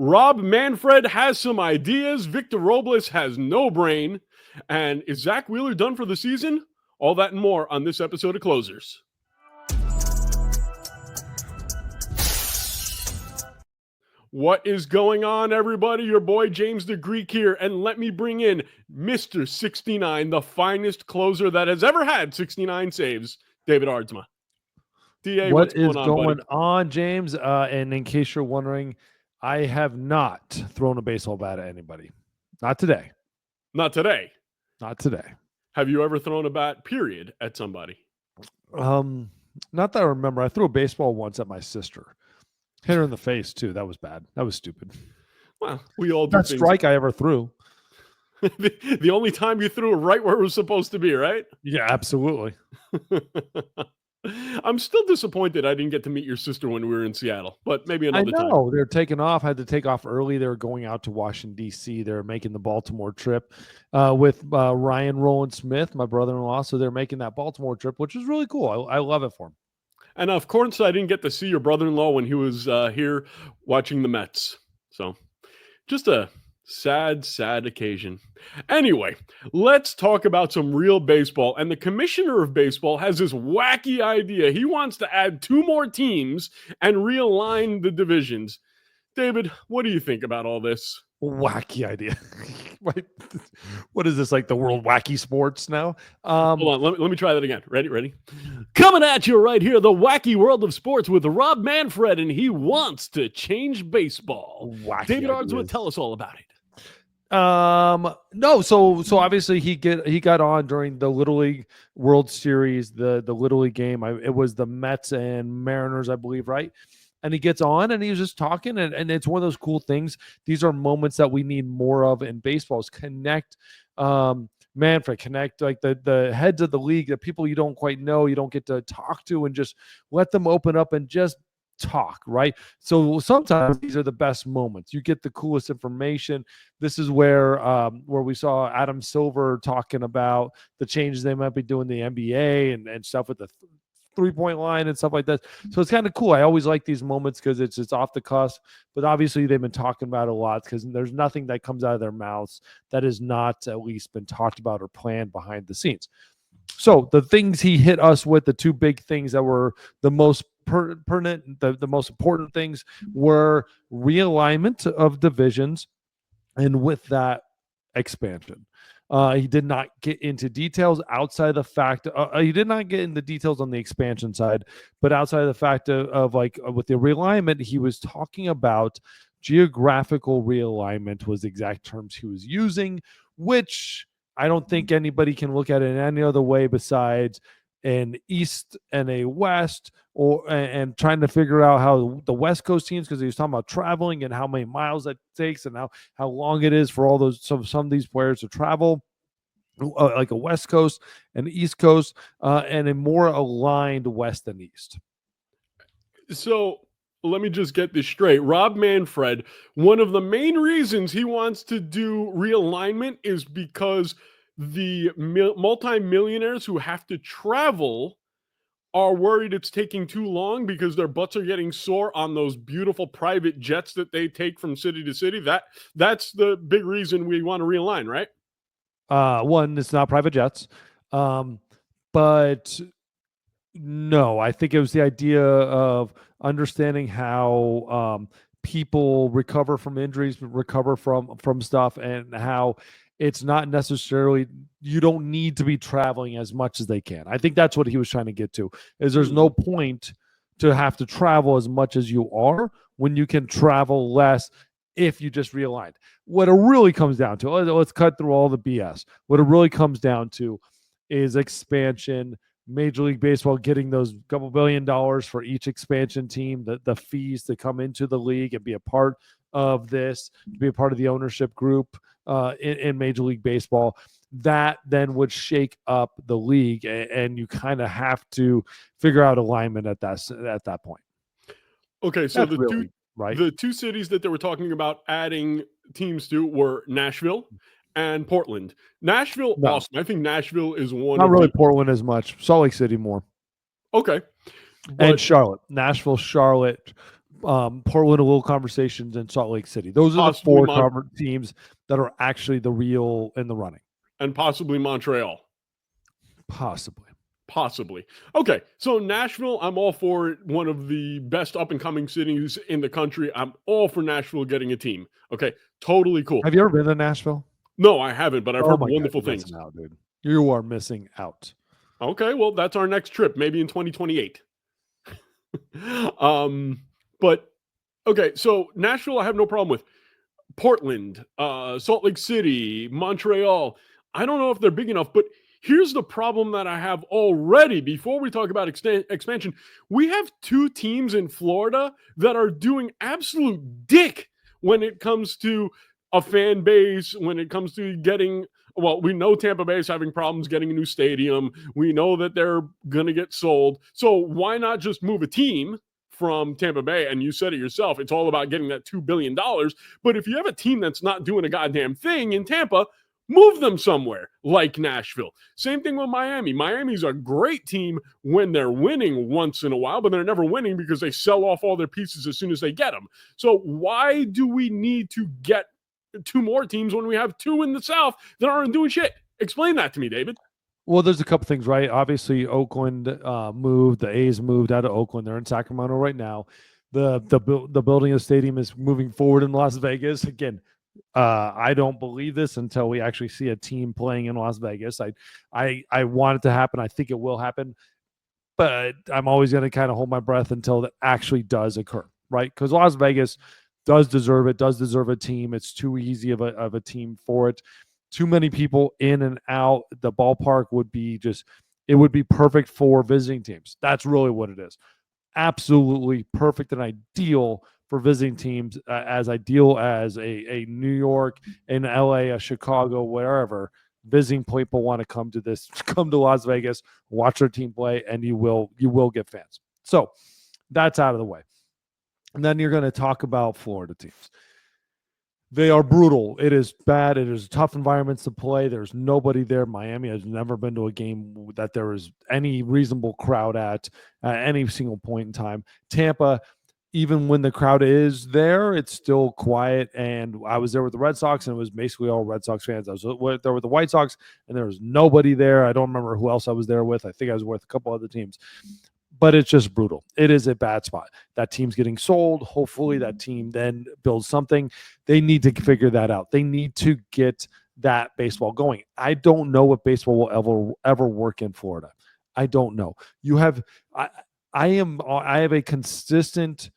Rob Manfred has some ideas. Victor Robles has no brain. And is Zach Wheeler done for the season? All that and more on this episode of Closers. What is going on, everybody? Your boy James the Greek here, and let me bring in Mr. 69, the finest closer that has ever had 69 saves, David Ardsma. DA, what is going on, James? And in case you're wondering, I have not thrown a baseball bat at anybody. Not today. Not today. Not today. Have you ever thrown a bat, period, at somebody? Not that I remember. I threw a baseball once at my sister. Hit her in the face, too. That was bad. That was stupid. Well, we all do that things. Strike I ever threw. the only time you threw it right where it was supposed to be, right? Yeah, absolutely. I'm still disappointed I didn't get to meet your sister when we were in Seattle, but maybe another time. I know. They're taking off. I had to take off early. They were going out to Washington, D.C. They're making the Baltimore trip with Ryan Roland Smith, my brother-in-law. So they're making that Baltimore trip, which is really cool. I love it for him. And of course, I didn't get to see your brother-in-law when he was here watching the Mets. So just a sad, sad occasion. Anyway, let's talk about some real baseball. And the commissioner of baseball has this wacky idea. He wants to add 2 more teams and realign the divisions. David, what do you think about all this? Wacky idea. What is this, like the world wacky sports now? Hold on, let me try that again. Ready? Coming at you right here, the wacky world of sports with Rob Manfred, and he wants to change baseball. Wacky David Ards ideas. would tell us all about it. No, so obviously he got on during the Little League World Series, the Little League game. It was the Mets and Mariners, I believe, right? And he gets on and he's just talking, and it's one of those cool things. These are moments that we need more of in baseball, is connect, Manfred, connect like the heads of the league, the people you don't quite know, you don't get to talk to, and just let them open up and just talk, right? So sometimes these are the best moments. You get the coolest information. This is where we saw Adam Silver talking about the changes they might be doing in the NBA and stuff with the three-point line and stuff like that. So it's kind of cool. I always like these moments because it's off the cusp, but obviously they've been talking about it a lot because there's nothing that comes out of their mouths that has not at least been talked about or planned behind the scenes. So the things he hit us with, the 2 big things that were the most pertinent, the most important things, were realignment of divisions, and with that, expansion. He did not get into details outside the fact he did not get into details on the expansion side, but outside of the fact of like with the realignment, he was talking about geographical realignment was the exact terms he was using, which I don't think anybody can look at it in any other way besides an East and a West, and trying to figure out how the West Coast teams, because he was talking about traveling and how many miles that takes and how long it is for all those some of these players to travel, like a West Coast and East Coast, and a more aligned West and East. So let me just get this straight. Rob Manfred, one of the main reasons he wants to do realignment is because the multimillionaires who have to travel are worried it's taking too long because their butts are getting sore on those beautiful private jets that they take from city to city. That's the big reason we want to realign, right? One, it's not private jets. But no, I think it was the idea of understanding how people recover from injuries, recover from stuff, and how it's not necessarily, you don't need to be traveling as much as they can. I think that's what he was trying to get to, is there's no point to have to travel as much as you are when you can travel less if you just realigned. What it really comes down to, let's cut through all the BS. What it really comes down to is expansion, Major League Baseball getting those couple $2 billion for each expansion team, the fees to come into the league and be a part of this, to be a part of the ownership group in Major League Baseball. That then would shake up the league, and you kind of have to figure out alignment at that point. Okay, so right? The 2 cities that they were talking about adding teams to were Nashville and Portland. Nashville, no. Awesome. I think Nashville is one. Not really Portland as much. Salt Lake City more. Okay. And Charlotte. Nashville, Charlotte, Portland, a little conversations, and Salt Lake City. Those are the Possibly four teams that are actually the real in the running. and possibly Montreal. Possibly. Possibly. Okay, so Nashville, I'm all for it. One of the best up and coming cities in the country. I'm all for Nashville getting a team. Okay, totally cool. Have you ever been to Nashville? No, I haven't, but I've heard wonderful God, you're things. missing out, dude. You are missing out. Okay, well, that's our next trip, maybe in 2028. But okay, so Nashville, I have no problem with. Portland, Salt Lake City, Montreal. I don't know if they're big enough, but here's the problem that I have already. Before we talk about expansion, we have two teams in Florida that are doing absolute dick when it comes to a fan base, when it comes to getting. Well, we know Tampa Bay is having problems getting a new stadium. We know that they're going to get sold. So why not just move a team from Tampa Bay? And you said it yourself, it's all about getting that $2 billion. But if you have a team that's not doing a goddamn thing in Tampa, move them somewhere like Nashville. Same thing with Miami. Miami's a great team when they're winning once in a while, but they're never winning because they sell off all their pieces as soon as they get them. So why do we need to get two more teams when we have two in the South that aren't doing shit? Explain that to me, David. Well, there's a couple things, right? Obviously, Oakland moved. The A's moved out of Oakland. They're in Sacramento right now. The building of the stadium is moving forward in Las Vegas. Again, I don't believe this until we actually see a team playing in Las Vegas. I want it to happen. I think it will happen, but I'm always going to kind of hold my breath until that actually does occur, right? Because Las Vegas does deserve it. Does deserve a team. It's too easy of a team for it. Too many people in and out. The ballpark would be it would be perfect for visiting teams. That's really what it is. Absolutely perfect and ideal for visiting teams, as ideal as a New York, an LA, a Chicago, wherever. Visiting people want to come to Las Vegas, watch their team play, and you will get fans. So that's out of the way. And then you're going to talk about Florida teams. They are brutal. It is bad. It is tough environments to play. There's nobody there. Miami has never been to a game that there is any reasonable crowd at any single point in time. Tampa, even when the crowd is there, it's still quiet. And I was there with the Red Sox, and it was basically all Red Sox fans. I was there with the White Sox, and there was nobody there. I don't remember who else I was there with. I think I was with a couple other teams. But it's just brutal. It is a bad spot. That team's getting sold. Hopefully that team then builds something. They need to figure that out. They need to get that baseball going. I don't know if baseball will ever work in Florida. I don't know. I have a consistent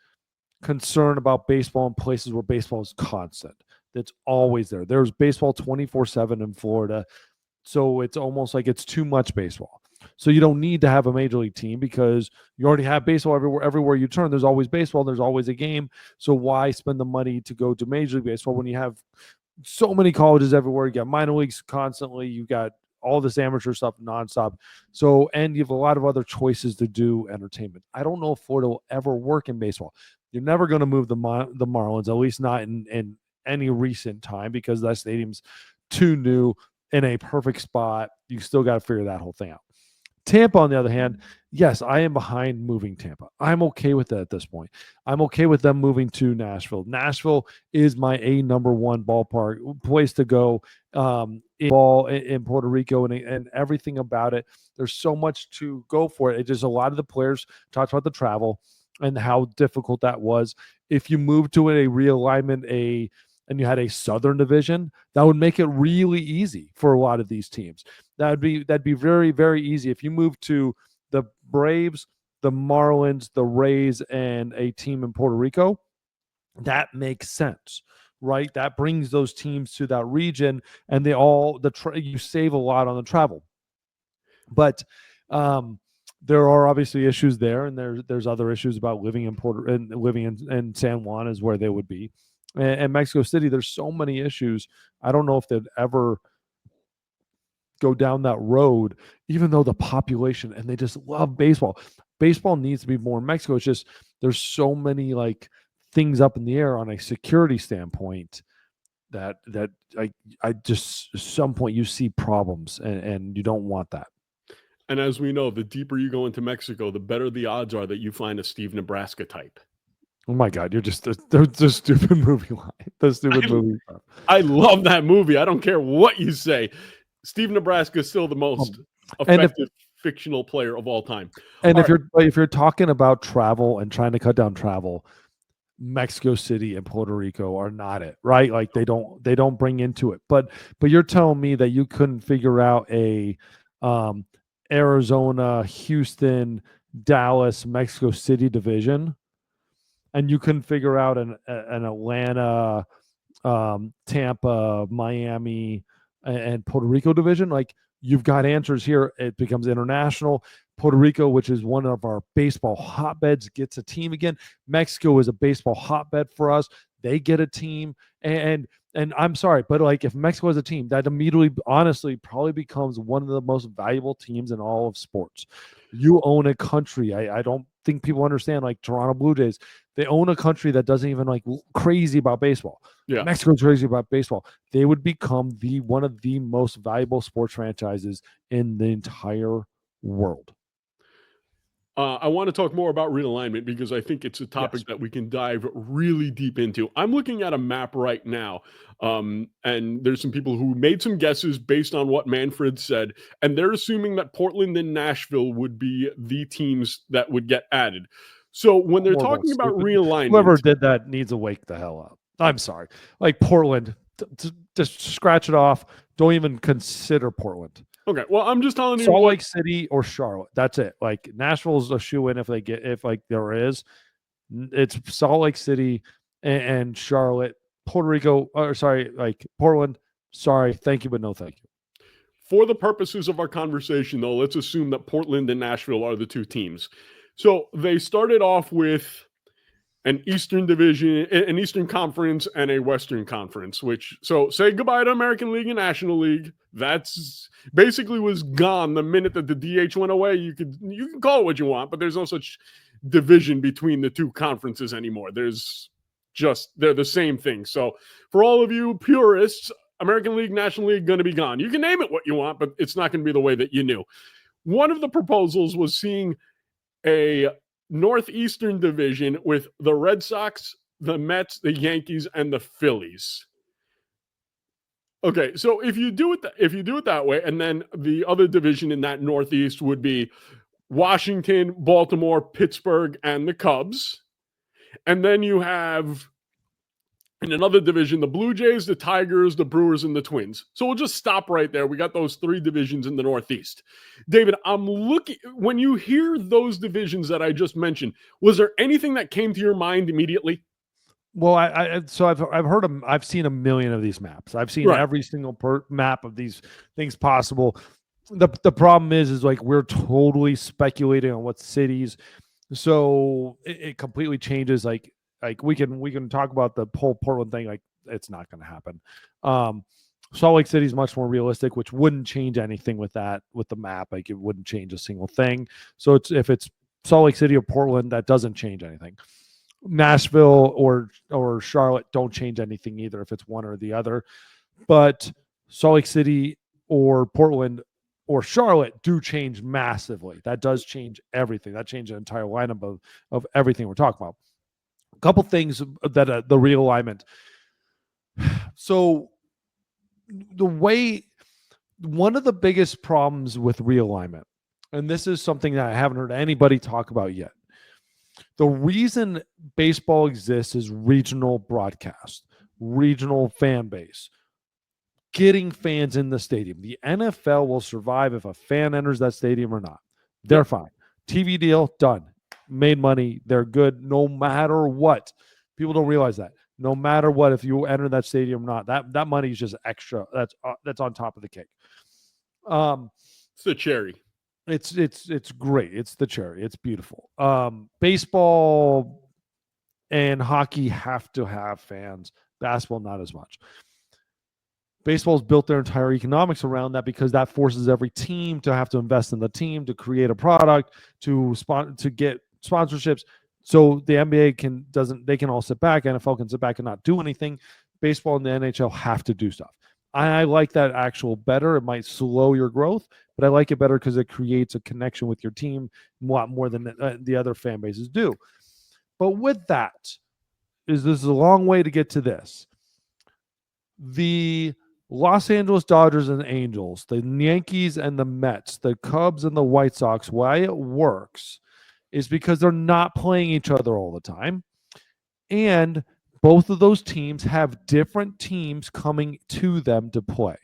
concern about baseball in places where baseball is constant. It's always there. There's baseball 24/7 in Florida. So it's almost like it's too much baseball. So you don't need to have a major league team because you already have baseball everywhere you turn. There's always baseball. There's always a game. So why spend the money to go to Major League Baseball when you have so many colleges everywhere? You got minor leagues constantly. You got all this amateur stuff nonstop. So, and you have a lot of other choices to do entertainment. I don't know if Florida will ever work in baseball. You're never going to move the Marlins, at least not in any recent time, because that stadium's too new in a perfect spot. You still got to figure that whole thing out. Tampa, on the other hand, yes, I am behind moving Tampa. I'm okay with that at this point. I'm okay with them moving to Nashville. Nashville is my number one ballpark place to go in Puerto Rico and everything about it. There's so much to go for it. It just a lot of the players talked about the travel and how difficult that was. If you move to a realignment, and you had a Southern division, that would make it really easy for a lot of these teams. That'd be very, very easy. If you move to the Braves, the Marlins, the Rays, and a team in Puerto Rico, that makes sense, right? That brings those teams to that region, and you save a lot on the travel. But there are obviously issues there, and there's other issues about living in San Juan is where they would be. And Mexico City, there's so many issues. I don't know if they'd ever go down that road, even though the population and they just love baseball. Baseball needs to be more in Mexico. It's just there's so many like things up in the air on a security standpoint that I just at some point you see problems and you don't want that. And as we know, the deeper you go into Mexico, the better the odds are that you find a Steve Nebraska type. Oh my God, you're just the stupid movie line. The stupid movie. I love that movie. I don't care what you say. Steve Nebraska is still the most and if effective fictional player of all time. and All if you're talking about travel and trying to cut down travel, Mexico City and Puerto Rico are not it, right? Like they don't bring into it. But you're telling me that you couldn't figure out a Arizona, Houston, Dallas, Mexico City division, and you couldn't figure out an Atlanta, Tampa, Miami, and Puerto Rico division. Like you've got answers here. It becomes international. Puerto Rico, which is one of our baseball hotbeds, gets a team again. Mexico is a baseball hotbed for us. They get a team. And I'm sorry, but like if Mexico has a team, that immediately, honestly, probably becomes one of the most valuable teams in all of sports. You own a country. I don't think people understand, like Toronto Blue Jays, they own a country that doesn't even like crazy about baseball. Yeah. Mexico's crazy about baseball. They would become one of the most valuable sports franchises in the entire world. I want to talk more about realignment because I think it's a topic that we can dive really deep into. I'm looking at a map right now, and there's some people who made some guesses based on what Manfred said, and they're assuming that Portland and Nashville would be the teams that would get added. So when they're talking about realignment, whoever did that needs to wake the hell up. I'm sorry. Like Portland, just scratch it off. Don't even consider Portland. Okay, well, I'm just telling you, Salt Lake City or Charlotte. That's it. Like Nashville's a shoe in if there is. It's Salt Lake City and Charlotte, Puerto Rico. Or sorry, like Portland. Sorry, thank you, but no thank you. For the purposes of our conversation, though, let's assume that Portland and Nashville are the two teams. So they started off with an Eastern Division, an Eastern Conference, and a Western Conference, so say goodbye to American League and National League. That's basically was gone the minute that the DH went away. You can call it what you want, but there's no such division between the two conferences anymore. They're the same thing. So for all of you purists, American League, National League, going to be gone. You can name it what you want, but it's not going to be the way that you knew. One of the proposals was seeing a Northeastern division with the Red Sox, the Mets, the Yankees, and the Phillies. Okay, so if you do it that way, and then the other division in that Northeast would be Washington, Baltimore, Pittsburgh, and the Cubs. And then you have in another division, the Blue Jays, the Tigers, the Brewers, and the Twins. So we'll just stop right there. We got those three divisions in the Northeast. David, I'm looking, when you hear those divisions that I just mentioned, was there anything that came to your mind immediately? Well, I've seen a million of these maps. I've seen every single map of these things possible. The problem is like we're totally speculating on what cities, so it completely changes. Like we can talk about the whole Portland thing. Like it's not going to happen. Salt Lake City is much more realistic, which wouldn't change anything with the map. Like it wouldn't change a single thing. So if it's Salt Lake City or Portland, that doesn't change anything. Nashville or Charlotte don't change anything either if it's one or the other. But Salt Lake City or Portland or Charlotte do change massively. That does change everything. That changes the entire lineup of everything we're talking about. A couple things that the realignment. So one of the biggest problems with realignment, and this is something that I haven't heard anybody talk about yet. The reason baseball exists is regional broadcast, regional fan base, getting fans in the stadium. The NFL will survive if a fan enters that stadium or not. They're fine. TV deal, done. Made money. They're good no matter what. People don't realize that. No matter what, if you enter that stadium or not, that money is just extra. That's on top of the cake. It's the cherry. It's great. It's the cherry. It's beautiful. Baseball and hockey have to have fans. Basketball, not as much. Baseball's built their entire economics around that because that forces every team to have to invest in the team, to create a product, to get sponsorships. So the NBA can all sit back. NFL can sit back and not do anything. Baseball and the NHL have to do stuff. I like that actual better. It might slow your growth, but I like it better because it creates a connection with your team a lot more than the other fan bases do. But with that, this is a long way to get to this. The Los Angeles Dodgers and Angels, the Yankees and the Mets, the Cubs and the White Sox, why it works is because they're not playing each other all the time. And both of those teams have different teams coming to them to play.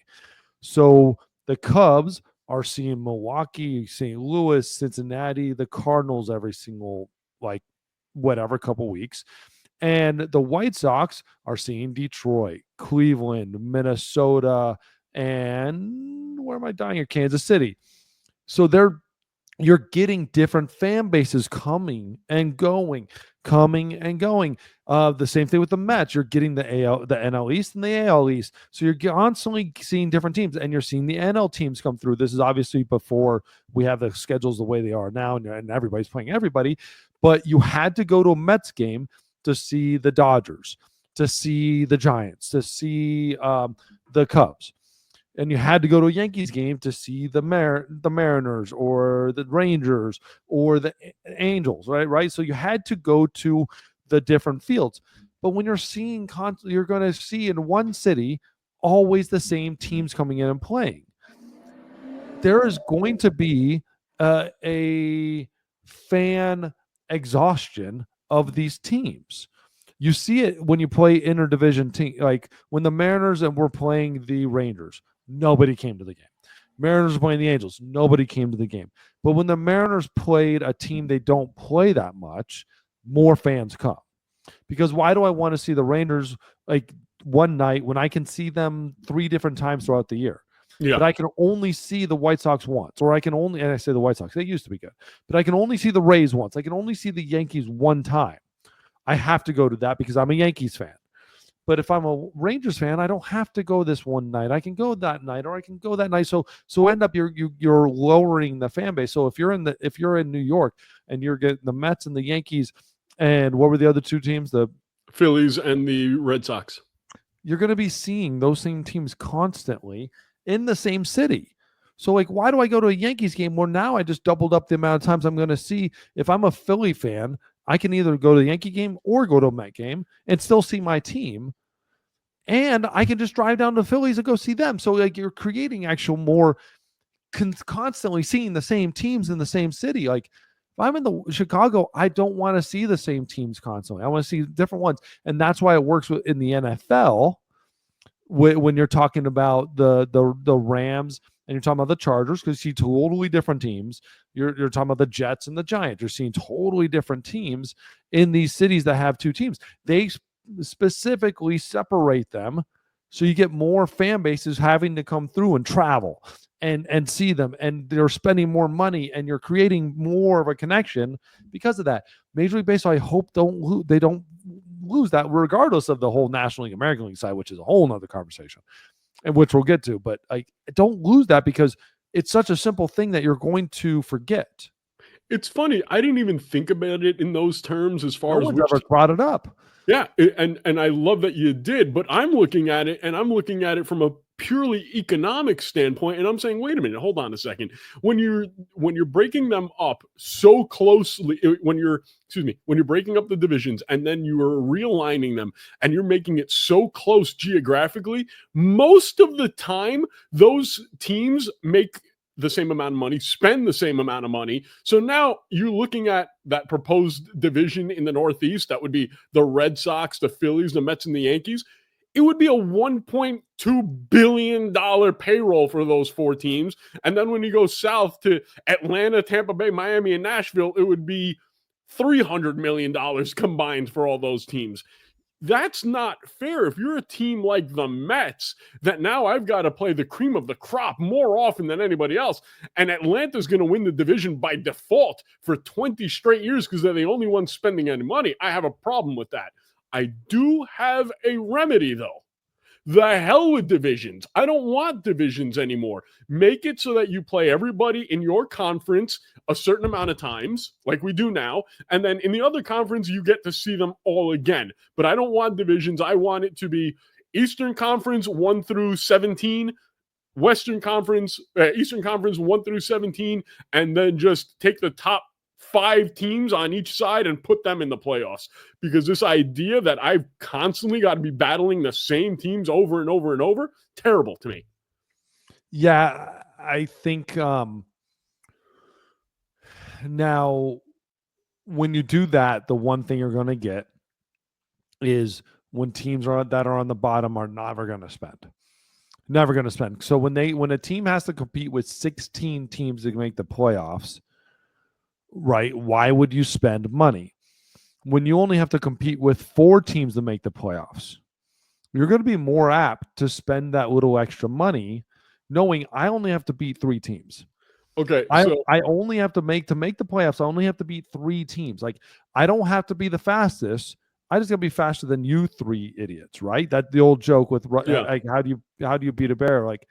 So the Cubs are seeing Milwaukee, St. Louis, Cincinnati, the Cardinals every single, couple weeks. And the White Sox are seeing Detroit, Cleveland, Minnesota, and where am I dying here? Kansas City. So you're getting different fan bases coming and going. The same thing with the Mets. You're getting the NL East and the AL East. So you're constantly seeing different teams, and you're seeing the NL teams come through. This is obviously before we have the schedules the way they are now, and everybody's playing everybody. But you had to go to a Mets game to see the Dodgers, to see the Giants, to see the Cubs. And you had to go to a Yankees game to see the Mariners or the Rangers or the Angels, right? So you had to go to the different fields. But when you're seeing, you're going to see in one city always the same teams coming in and playing. There is going to be a fan exhaustion of these teams. You see it when you play interdivision team, like when the Mariners and were playing the Rangers, nobody came to the game. Mariners were playing the Angels, nobody came to the game. But when the Mariners played a team they don't play that much, more fans come. Because why do I want to see the Rangers like one night when I can see them 3 different times throughout the year? Yeah. But I can only see the White Sox once, or and I say the White Sox, they used to be good, but I can only see the Rays once. I can only see the Yankees one time. I have to go to that because I'm a Yankees fan. But if I'm a Rangers fan, I don't have to go this one night. I can go that night, or I can go that night. So end up you're lowering the fan base. So if you're in New York and you're getting the Mets and the Yankees, and what were the other 2 teams? The Phillies and the Red Sox. You're going to be seeing those same teams constantly in the same city. So why do I go to a Yankees game? Well, now I just doubled up the amount of times I'm going to see. If I'm a Philly fan, I can either go to the Yankee game or go to a Met game and still see my team. And I can just drive down to Phillies and go see them. So you're creating actual more constantly seeing the same teams in the same city. If I'm in the Chicago, I don't want to see the same teams constantly. I want to see different ones. And that's why it works in the NFL when you're talking about the Rams and you're talking about the Chargers, because you see totally different teams. You're talking about the Jets and the Giants. You're seeing totally different teams in these cities that have 2 teams. They specifically separate them so you get more fan bases having to come through and travel and see them, and they're spending more money, and you're creating more of a connection because of that. Major League Baseball, I hope they don't lose that, regardless of the whole National League, American League side, which is a whole nother conversation, and which we'll get to. But don't lose that, because it's such a simple thing that you're going to forget. It's funny. I didn't even think about it in those terms as far No as one's ever brought it up. Yeah, and I love that you did, but I'm looking at it, and I'm looking at it from a purely economic standpoint, and I'm saying, wait a minute, hold on a second. When you're breaking them up so closely, when you're breaking up the divisions and then you are realigning them and you're making it so close geographically, most of the time those teams make the same amount of money, spend the same amount of money. So now you're looking at that proposed division in the Northeast. That would be the Red Sox, the Phillies, the Mets, and the Yankees. It would be a $1.2 billion payroll for those 4 teams. And then when you go south to Atlanta, Tampa Bay, Miami, and Nashville, it would be $300 million combined for all those teams. That's not fair. If you're a team like the Mets, that now I've got to play the cream of the crop more often than anybody else, and Atlanta's going to win the division by default for 20 straight years because they're the only ones spending any money, I have a problem with that. I do have a remedy, though. The hell with divisions. I don't want divisions anymore. Make it so that you play everybody in your conference a certain amount of times, like we do now, and then in the other conference, you get to see them all again. But I don't want divisions. I want it to be Eastern Conference 1 through 17, Western Conference, Eastern Conference 1 through 17, and then just take the top 5 teams on each side and put them in the playoffs, because this idea that I've constantly got to be battling the same teams over and over and over, terrible to me. Yeah, I think now when you do that, the one thing you're going to get is when teams that are on the bottom are never going to spend. Never going to spend. So when a team has to compete with 16 teams to make the playoffs, right? Why would you spend money when you only have to compete with 4 teams to make the playoffs? You're going to be more apt to spend that little extra money knowing I only have to beat 3 teams. Okay, I only have to make the playoffs. I only have to beat 3 teams. Like, I don't have to be the fastest. I just got to be faster than you 3 idiots, right? That the old joke with like how do you beat a bear? Like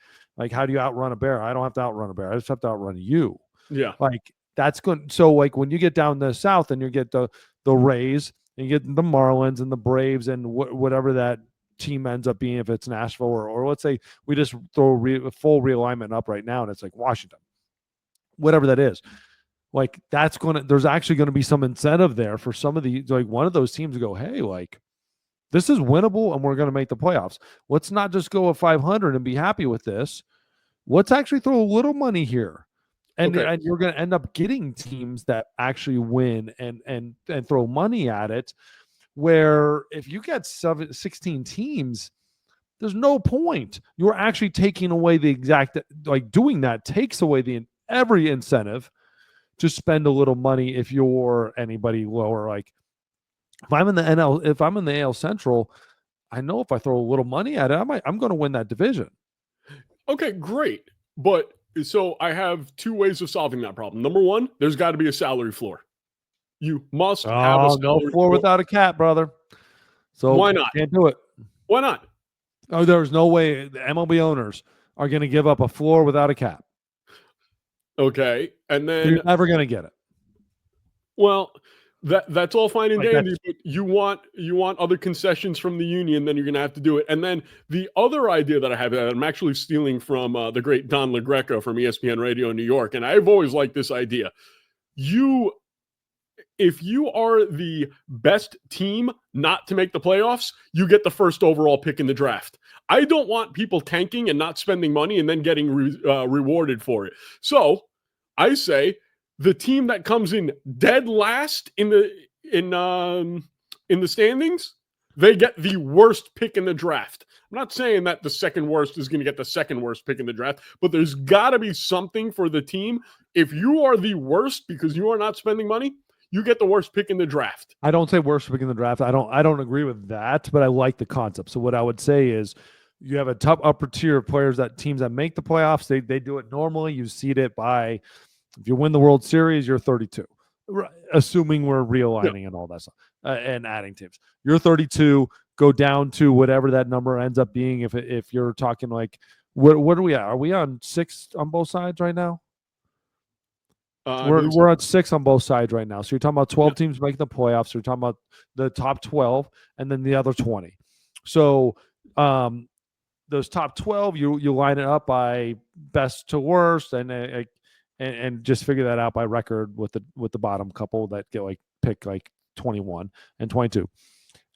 how do you outrun a bear? I don't have to outrun a bear. I just have to outrun you. Yeah. Like that's good. So like when you get down the south and you get the Rays and you get the Marlins and the Braves and whatever that team ends up being, if it's Nashville or let's say we just throw full realignment up right now and it's like Washington, whatever that is. Like there's actually going to be some incentive there for some of the, like one of those teams to go, hey, like this is winnable and we're going to make the playoffs. Let's not just go at 500 and be happy with this. Let's actually throw a little money here. And you're going to end up getting teams that actually win and throw money at it, where if you get 16 teams, there's no point. You're actually taking away the exact, like doing that takes away every incentive to spend a little money if you're anybody lower. Like if I'm in the AL Central, I know if I throw a little money at it, I'm going to win that division. Okay, great. But so I have 2 ways of solving that problem. Number 1, there's got to be a salary floor. You must have a salary floor without a cap, brother. So why not? Can't do it. Why not? Oh, there's no way the MLB owners are going to give up a floor without a cap. Okay, and then you're never going to get it. Well, that's all fine and dandy, but you want other concessions from the union, then you're going to have to do it. And then the other idea that I have, that I'm actually stealing from the great Don LaGreca from ESPN Radio in New York, and I've always liked this idea. If you are the best team not to make the playoffs, you get the first overall pick in the draft. I don't want people tanking and not spending money and then getting rewarded for it. So I say the team that comes in dead last in the standings, they get the worst pick in the draft. I'm not saying that the second worst is going to get the second worst pick in the draft, but there's got to be something for the team. If you are the worst because you are not spending money, you get the worst pick in the draft. I don't say worst pick in the draft. I don't agree with that, but I like the concept. So what I would say is you have a top upper tier of players, that teams that make the playoffs, they do it normally. You seed it by, if you win the World Series, you're 32, assuming we're realigning and all that stuff and adding teams. You're 32, go down to whatever that number ends up being. If you're talking like, what are we at? Are we on 6 on both sides right now? We're at 6 on both sides right now. So you're talking about 12 teams making the playoffs. So you're talking about the top 12 and then the other 20. So those top 12, you line it up by best to worst and just figure that out by record with the bottom couple that get like pick like 21 and 22.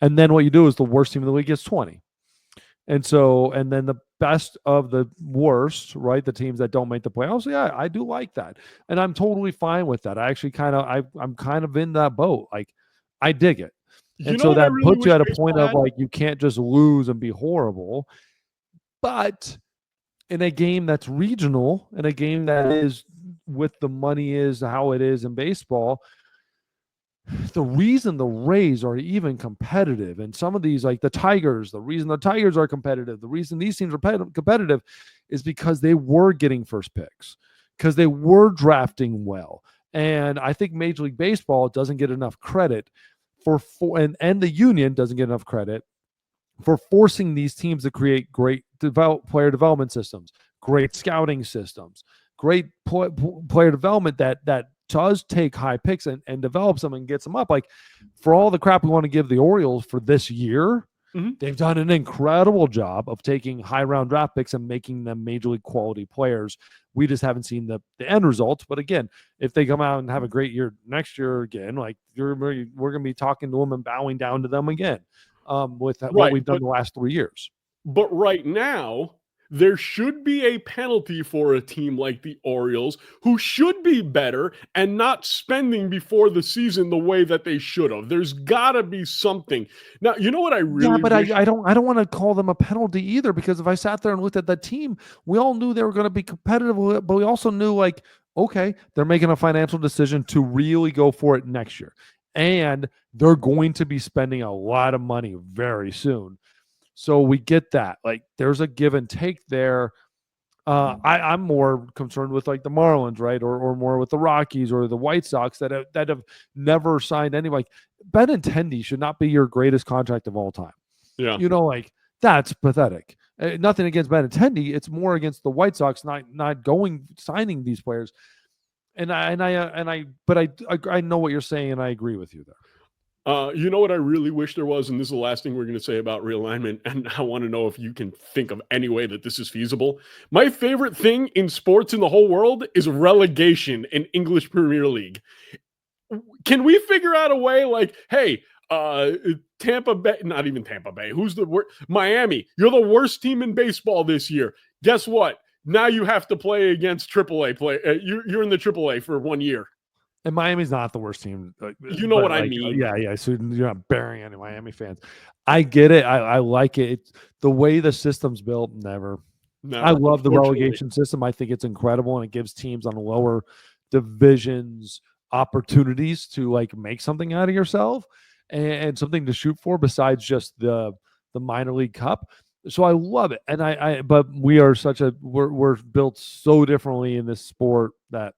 And then what you do is the worst team in the league gets 20. And then the best of the worst, right? The teams that don't make the playoffs. Yeah, I do like that. And I'm totally fine with that. I actually I'm kind of in that boat. Like, I dig it. And so that puts you at a point of like, you can't just lose and be horrible. But in a game that's regional, in a game that is with the money is how it is in baseball, the reason the Rays are even competitive, and some of these, like the Tigers, the reason the Tigers are competitive, the reason these teams are competitive is because they were getting first picks, because they were drafting well. And I think Major League Baseball doesn't get enough credit and the union doesn't get enough credit for forcing these teams to create great player development systems, great scouting systems, great player development that does take high picks and develops them and gets them up. Like, for all the crap we want to give the Orioles for this year, Mhm. They've done an incredible job of taking high round draft picks and making them major league quality players. We just haven't seen the end results. But again, if they come out and have a great year next year again, like we're going to be talking to them and bowing down to them again with what Right, we've done the last 3 years. but right now, there should be a penalty for a team like the Orioles, who should be better and not spending before the season the way that they should have. There's got to be something. Now, you know what I Yeah, really but wish? I don't want to call them a penalty either, because if I sat there and looked at that team, we all knew they were going to be competitive, but we also knew, like, okay, they're making a financial decision to really go for it next year, and they're going to be spending a lot of money very soon. So we get that. Like, there's a give and take there. I'm more concerned with like the Marlins, right, or more with the Rockies or the White Sox that have never signed any. Like, Benintendi should not be your greatest contract of all time. Yeah. Like, that's pathetic. Nothing against Benintendi. It's more against the White Sox not signing these players. But I know what you're saying, and I agree with you there. You know what I really wish there was, and this is the last thing we're going to say about realignment, and I want to know if you can think of any way that this is feasible. My favorite thing in sports in the whole world is relegation in English Premier League. Can we figure out a way like, hey, Tampa Bay, not even Tampa Bay, who's the worst? Miami, you're the worst team in baseball this year. Guess what? Now you have to play against AAA play. You're in the AAA for 1 year. And Miami's not the worst team. You know what I mean? Yeah. So you're not burying any Miami fans. I get it. I like it. It's the way the system's built. Never. No, I love the unfortunately. relegation system. I think it's incredible, and it gives teams on lower divisions opportunities to like make something out of yourself and something to shoot for besides just the minor league cup. So I love it. And but we are we're built so differently in this sport that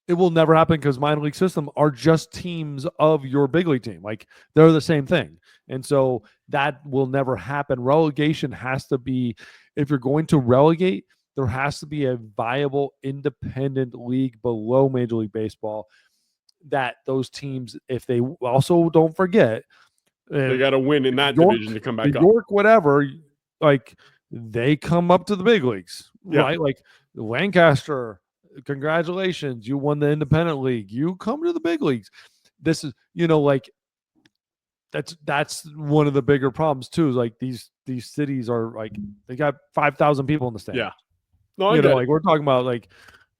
it will never happen, because minor league system are just teams of your big league team. Like, they're the same thing. And so that will never happen. Relegation has to be, if you're going to relegate, there has to be a viable independent league below Major League Baseball that those teams, if they also don't forget, They got to win in that York, division to come back up. York, whatever, like, they come up to the big leagues, Yeah. right? Like Lancaster, congratulations, you won the independent league, you come to the big leagues. This is, like, that's one of the bigger problems too, is like these cities are like, they got 5,000 people in the stand. Yeah. No, I get like, we're talking about like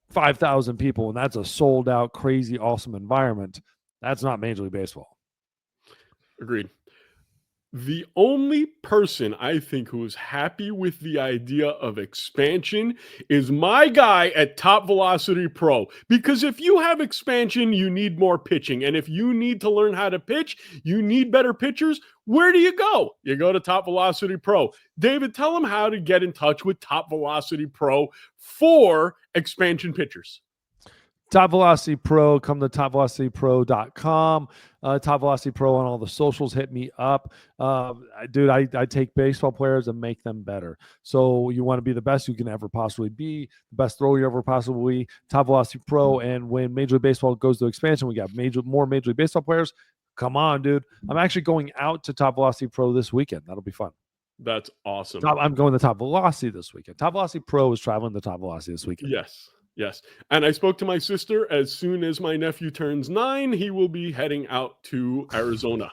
5,000 people, and that's a sold out, crazy, awesome environment. That's not Major League Baseball. Agreed. The only person I think who is happy with the idea of expansion is my guy at Top Velocity Pro. Because if you have expansion, you need more pitching. And if you need to learn how to pitch, you need better pitchers. Where do you go? You go to Top Velocity Pro. David, tell them how to get in touch with Top Velocity Pro for expansion pitchers. Top Velocity Pro, come to topvelocitypro.com. Top Velocity Pro on all the socials. Hit me up. Dude, I take baseball players and make them better. So you want to be the best you can ever possibly be, the best thrower you ever possibly be, Top Velocity Pro. And when Major League Baseball goes to expansion, we got more Major League Baseball players. Come on, dude. I'm actually going out to Top Velocity Pro this weekend. That'll be fun. That's awesome. I'm going to Top Velocity this weekend. Top Velocity Pro is traveling to Top Velocity this weekend. Yes. And I spoke to my sister. As soon as my nephew turns 9, he will be heading out to Arizona.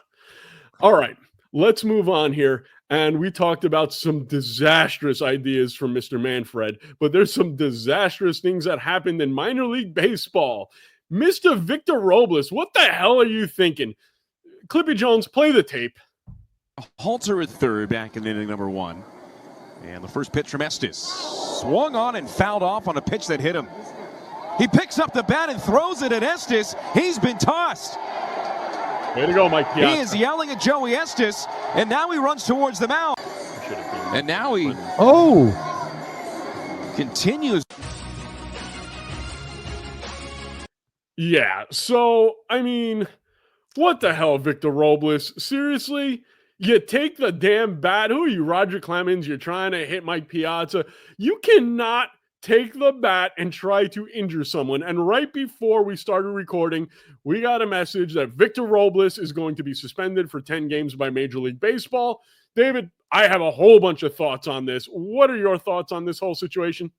All right, let's move on here. And we talked about some disastrous ideas from Mr. Manfred, but there's some disastrous things that happened in minor league baseball. Mr. Victor Robles, what the hell are you thinking? Clippy Jones, play the tape. Halter at third back in inning number 1. And the first pitch from Estes. Swung on and fouled off on a pitch that hit him. He picks up the bat and throws it at Estes. He's been tossed. Way to go, Mike Piazza. He is yelling at Joey Estes, and now he runs towards the mound. And now he continues. Yeah, so, I mean, what the hell, Victor Robles? Seriously? You take the damn bat. Who are you, Roger Clemens? You're trying to hit Mike Piazza. You cannot take the bat and try to injure someone. And right before we started recording, we got a message that Victor Robles is going to be suspended for 10 games by Major League Baseball. David, I have a whole bunch of thoughts on this. What are your thoughts on this whole situation?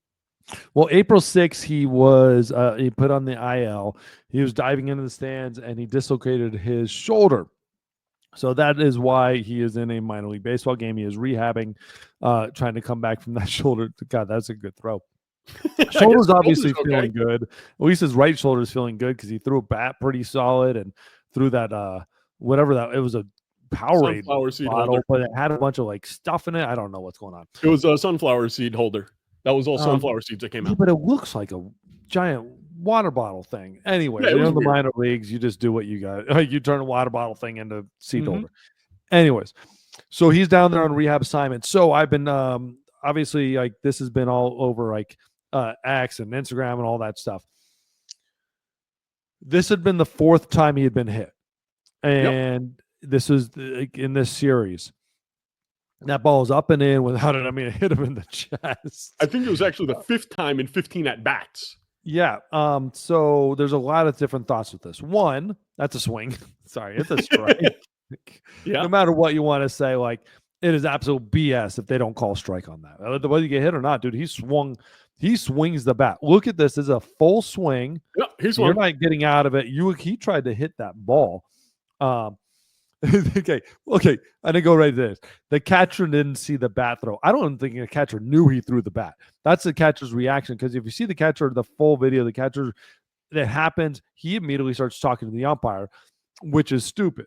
Well, April 6th, he put on the IL. He was diving into the stands and he dislocated his shoulder. So that is why he is in a minor league baseball game. He is rehabbing, trying to come back from that shoulder. God, that's a good throw. Shoulder's obviously feeling good. At least his right shoulder is feeling good because he threw a bat pretty solid and threw that whatever that, it was a Powerade bottle, but it had a bunch of like stuff in it. I don't know what's going on. It was a sunflower seed holder. That was all sunflower seeds that came out. But it looks like a giant water bottle thing. Anyway, you're in the minor leagues, you just do what you got. Like you turn a water bottle thing into seed holder. Anyways, so he's down there on rehab assignment. So I've been obviously like this has been all over like X and Instagram and all that stuff. This had been the fourth time he had been hit. And this was in this series. That ball was up and in without it. I mean, it hit him in the chest. I think it was actually the fifth time in 15 at-bats. Yeah. So there's a lot of different thoughts with this. One, that's a swing. Sorry, it's a strike. No matter what you want to say, like it is absolute BS if they don't call strike on that. Whether you get hit or not, dude, he swings the bat. Look at this. This is a full swing. Yeah, You're not getting out of it. He tried to hit that ball. Okay. I didn't go right to this. The catcher didn't see the bat throw. I don't think the catcher knew he threw the bat. That's the catcher's reaction. Because if you see the catcher, the full video, the catcher, that happens, he immediately starts talking to the umpire, which is stupid.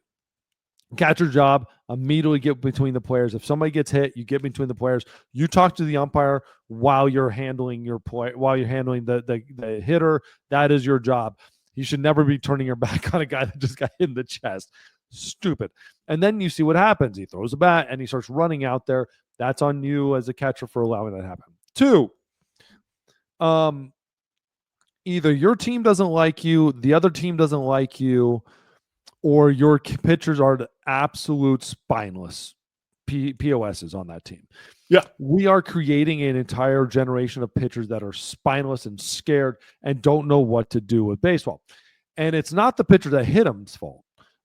Catcher job, immediately get between the players. If somebody gets hit, you get between the players. You talk to the umpire while you're handling your play, while you're handling the hitter. That is your job. You should never be turning your back on a guy that just got hit in the chest. Stupid. And then you see what happens. He throws a bat and he starts running out there. That's on you as a catcher for allowing that to happen. Two, either your team doesn't like you, the other team doesn't like you, or your pitchers are the absolute spineless POSs on that team. Yeah. We are creating an entire generation of pitchers that are spineless and scared and don't know what to do with baseball. And it's not the pitcher that hit him's fault.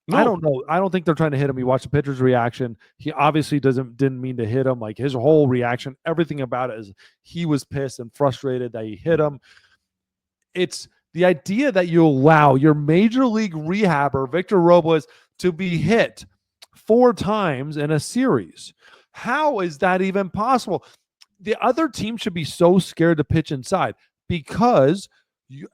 No. I don't know. I don't think they're trying to hit him. You watch the pitcher's reaction. He obviously didn't mean to hit him. Like his whole reaction, everything about it is he was pissed and frustrated that he hit him. It's the idea that you allow your major league rehabber, Victor Robles, to be hit 4 times in a series. How is that even possible? The other team should be so scared to pitch inside because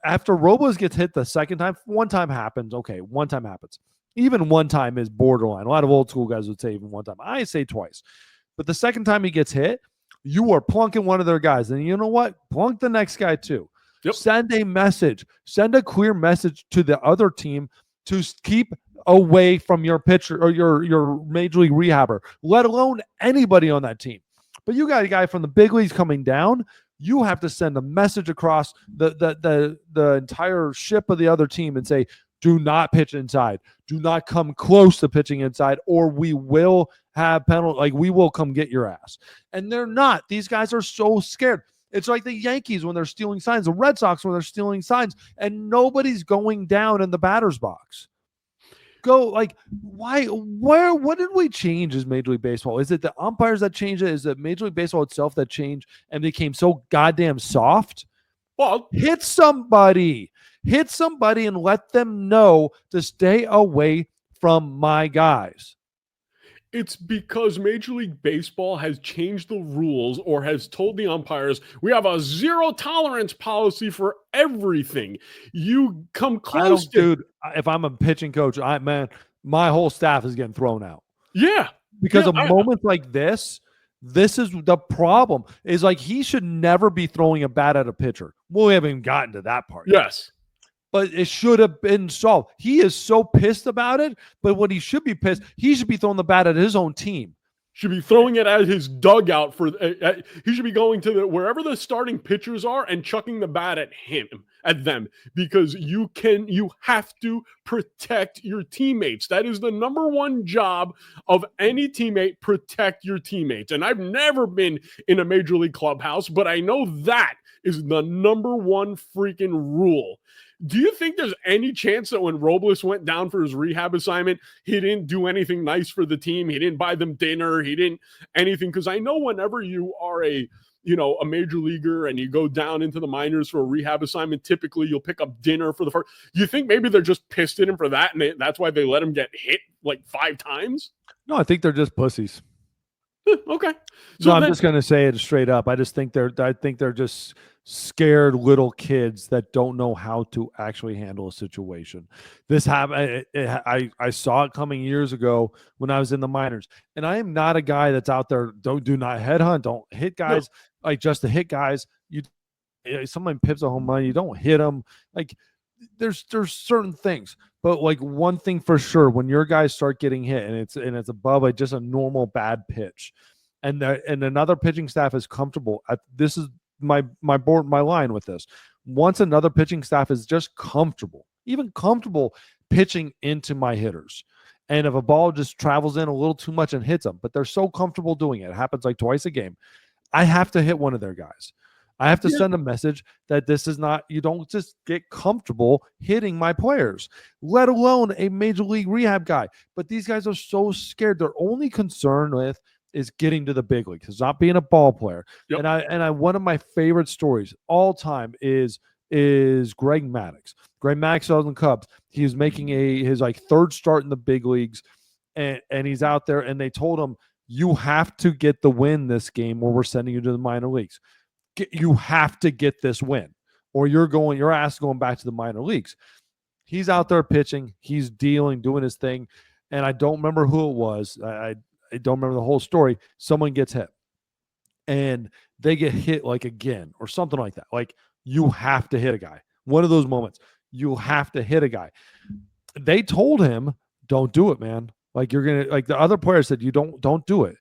after Robles gets hit the second time, one time happens. Okay, one time happens. Even one time is borderline. A lot of old school guys would say even one time. I say twice. But the second time he gets hit, you are plunking one of their guys. And you know what? Plunk the next guy too. Yep. Send a message. Send a clear message to the other team to keep away from your pitcher or your major league rehabber, let alone anybody on that team. But you got a guy from the big leagues coming down. You have to send a message across the entire ship of the other team and say, do not pitch inside. Do not come close to pitching inside, or we will have penalty. Like we will come get your ass. And they're not. These guys are so scared. It's like the Yankees when they're stealing signs, the Red Sox when they're stealing signs, and nobody's going down in the batter's box. Why? What did we change as Major League Baseball? Is it the umpires that changed it? Is it Major League Baseball itself that changed and became so goddamn soft? Well, hit somebody and let them know to stay away from my guys. It's because Major League Baseball has changed the rules or has told the umpires, we have a zero tolerance policy for everything. You come close dude, if I'm a pitching coach, my whole staff is getting thrown out. Yeah. Because a moment like this is the problem. Is like he should never be throwing a bat at a pitcher. Well, we haven't even gotten to that part. Yes. But it should have been solved. He is so pissed about it. But when he should be pissed, he should be throwing the bat at his own team. Should be throwing it at his dugout he should be going to wherever the starting pitchers are and chucking the bat at at them because you have to protect your teammates. That is the number one job of any teammate, protect your teammates. And I've never been in a major league clubhouse, but I know that is the number one freaking rule. Do you think there's any chance that when Robles went down for his rehab assignment, he didn't do anything nice for the team? He didn't buy them dinner. He didn't anything. Because I know whenever you are a major leaguer and you go down into the minors for a rehab assignment, typically you'll pick up dinner for the first. You think maybe they're just pissed at him for that, and that's why they let him get hit like 5 times? No, I think they're just pussies. Okay. So I'm just going to say it straight up. I think they're just scared little kids that don't know how to actually handle a situation. This happened. I saw it coming years ago when I was in the minors, and I am not a guy that's out there. Do not headhunt. Don't hit guys like just to hit guys. Someone pips a home run, you don't hit them. Like there's certain things, but like one thing for sure, when your guys start getting hit and it's above like just a normal bad pitch, and another pitching staff is comfortable. This is my line with this. Once another pitching staff is just comfortable, even comfortable pitching into my hitters, and if a ball just travels in a little too much and hits them, but they're so comfortable doing it, it happens like twice a game, I have to hit one of their guys. I have to send a message that this is not, you don't just get comfortable hitting my players, let alone a major league rehab guy. But these guys are so scared. Their only concern with is getting to the big leagues. It's not being a ball player. Yep. And I one of my favorite stories all time is Greg Maddux. Greg Maddux was in the Cubs. He was making his like third start in the big leagues, and he's out there, and they told him, you have to get the win this game or we're sending you to the minor leagues. You have to get this win or your ass going back to the minor leagues. He's out there pitching. He's dealing, doing his thing. And I don't remember who it was. I don't remember the whole story. Someone gets hit and they get hit like again or something like that. Like you have to hit a guy. One of those moments, you have to hit a guy. They told him, don't do it, man. Like you're going to, like the other player said, you don't do it.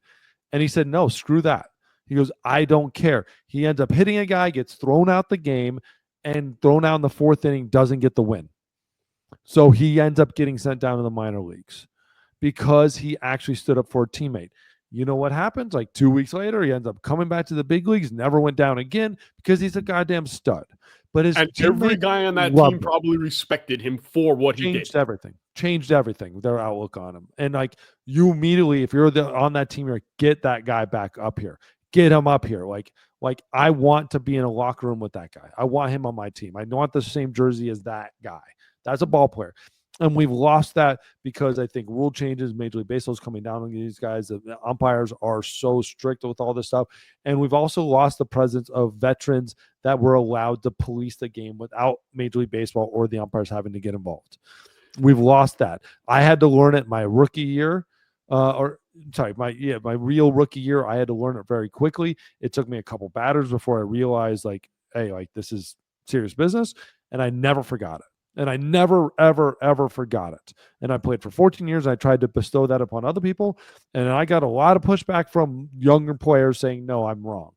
And he said, no, screw that. He goes, I don't care. He ends up hitting a guy, gets thrown out the game, and thrown out in the 4th inning, doesn't get the win. So he ends up getting sent down to the minor leagues because he actually stood up for a teammate. You know what happens? Like 2 weeks later, he ends up coming back to the big leagues, never went down again because he's a goddamn stud. But every guy on that team probably respected him for what he did. Changed everything, their outlook on him. And like you immediately, if you're on that team, you're like, get that guy back up here. Get him up here. Like I want to be in a locker room with that guy. I want him on my team. I want the same jersey as that guy. That's a ball player. And we've lost that because I think rule changes, Major League Baseball is coming down on these guys. The umpires are so strict with all this stuff. And we've also lost the presence of veterans that were allowed to police the game without Major League Baseball or the umpires having to get involved. We've lost that. I had to learn it my rookie year. My real rookie year, I had to learn it very quickly. It took me a couple batters before I realized, like, hey, like this is serious business, and I never forgot it. And I never, ever, ever forgot it. And I played for 14 years. And I tried to bestow that upon other people, and I got a lot of pushback from younger players saying, no, I'm wrong.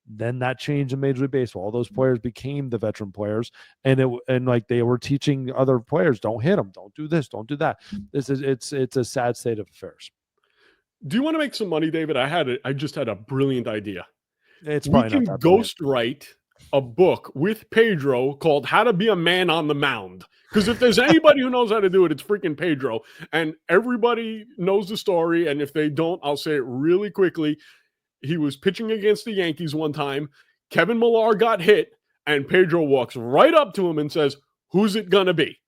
Then that changed in Major League Baseball. All those players became the veteran players, and like they were teaching other players, don't hit them, don't do this, don't do that. It's a sad state of affairs. Do you want to make some money, David? I just had a brilliant idea. We can ghostwrite a book with Pedro called How to Be a Man on the Mound. Because if there's anybody who knows how to do it, it's freaking Pedro. And everybody knows the story. And if they don't, I'll say it really quickly. He was pitching against the Yankees one time. Kevin Millar got hit, and Pedro walks right up to him and says, who's it going to be?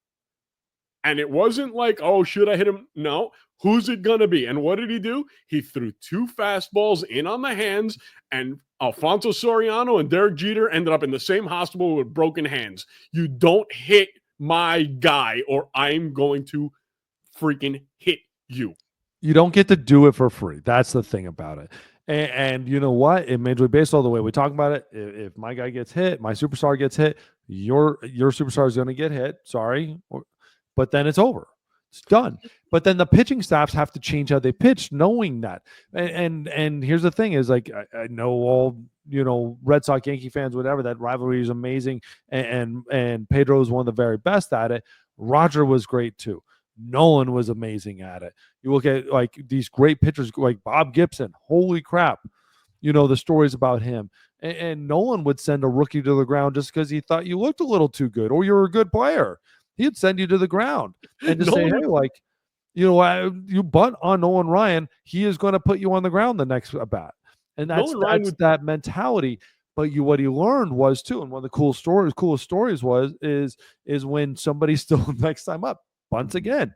And it wasn't like, oh, should I hit him? No. Who's it going to be? And what did he do? He threw 2 fastballs in on the hands, and Alfonso Soriano and Derek Jeter ended up in the same hospital with broken hands. You don't hit my guy, or I'm going to freaking hit you. You don't get to do it for free. That's the thing about it. And you know what? In Major League Baseball, the way we talk about it, if my guy gets hit, my superstar gets hit, your superstar is going to get hit. Sorry. But then it's over. It's done. But then the pitching staffs have to change how they pitch, knowing that. And here's the thing: is like I know all Red Sox, Yankee fans, whatever. That rivalry is amazing, and Pedro is one of the very best at it. Roger was great too. Nolan was amazing at it. You look at like these great pitchers like Bob Gibson. Holy crap! The stories about him. And Nolan would send a rookie to the ground just because he thought you looked a little too good or you're a good player. He'd send you to the ground and just say, hey, like, you bunt on Nolan Ryan, he is going to put you on the ground the next bat. And that's that mentality. But what he learned was too, and one of the coolest stories is when somebody still next time up bunts again.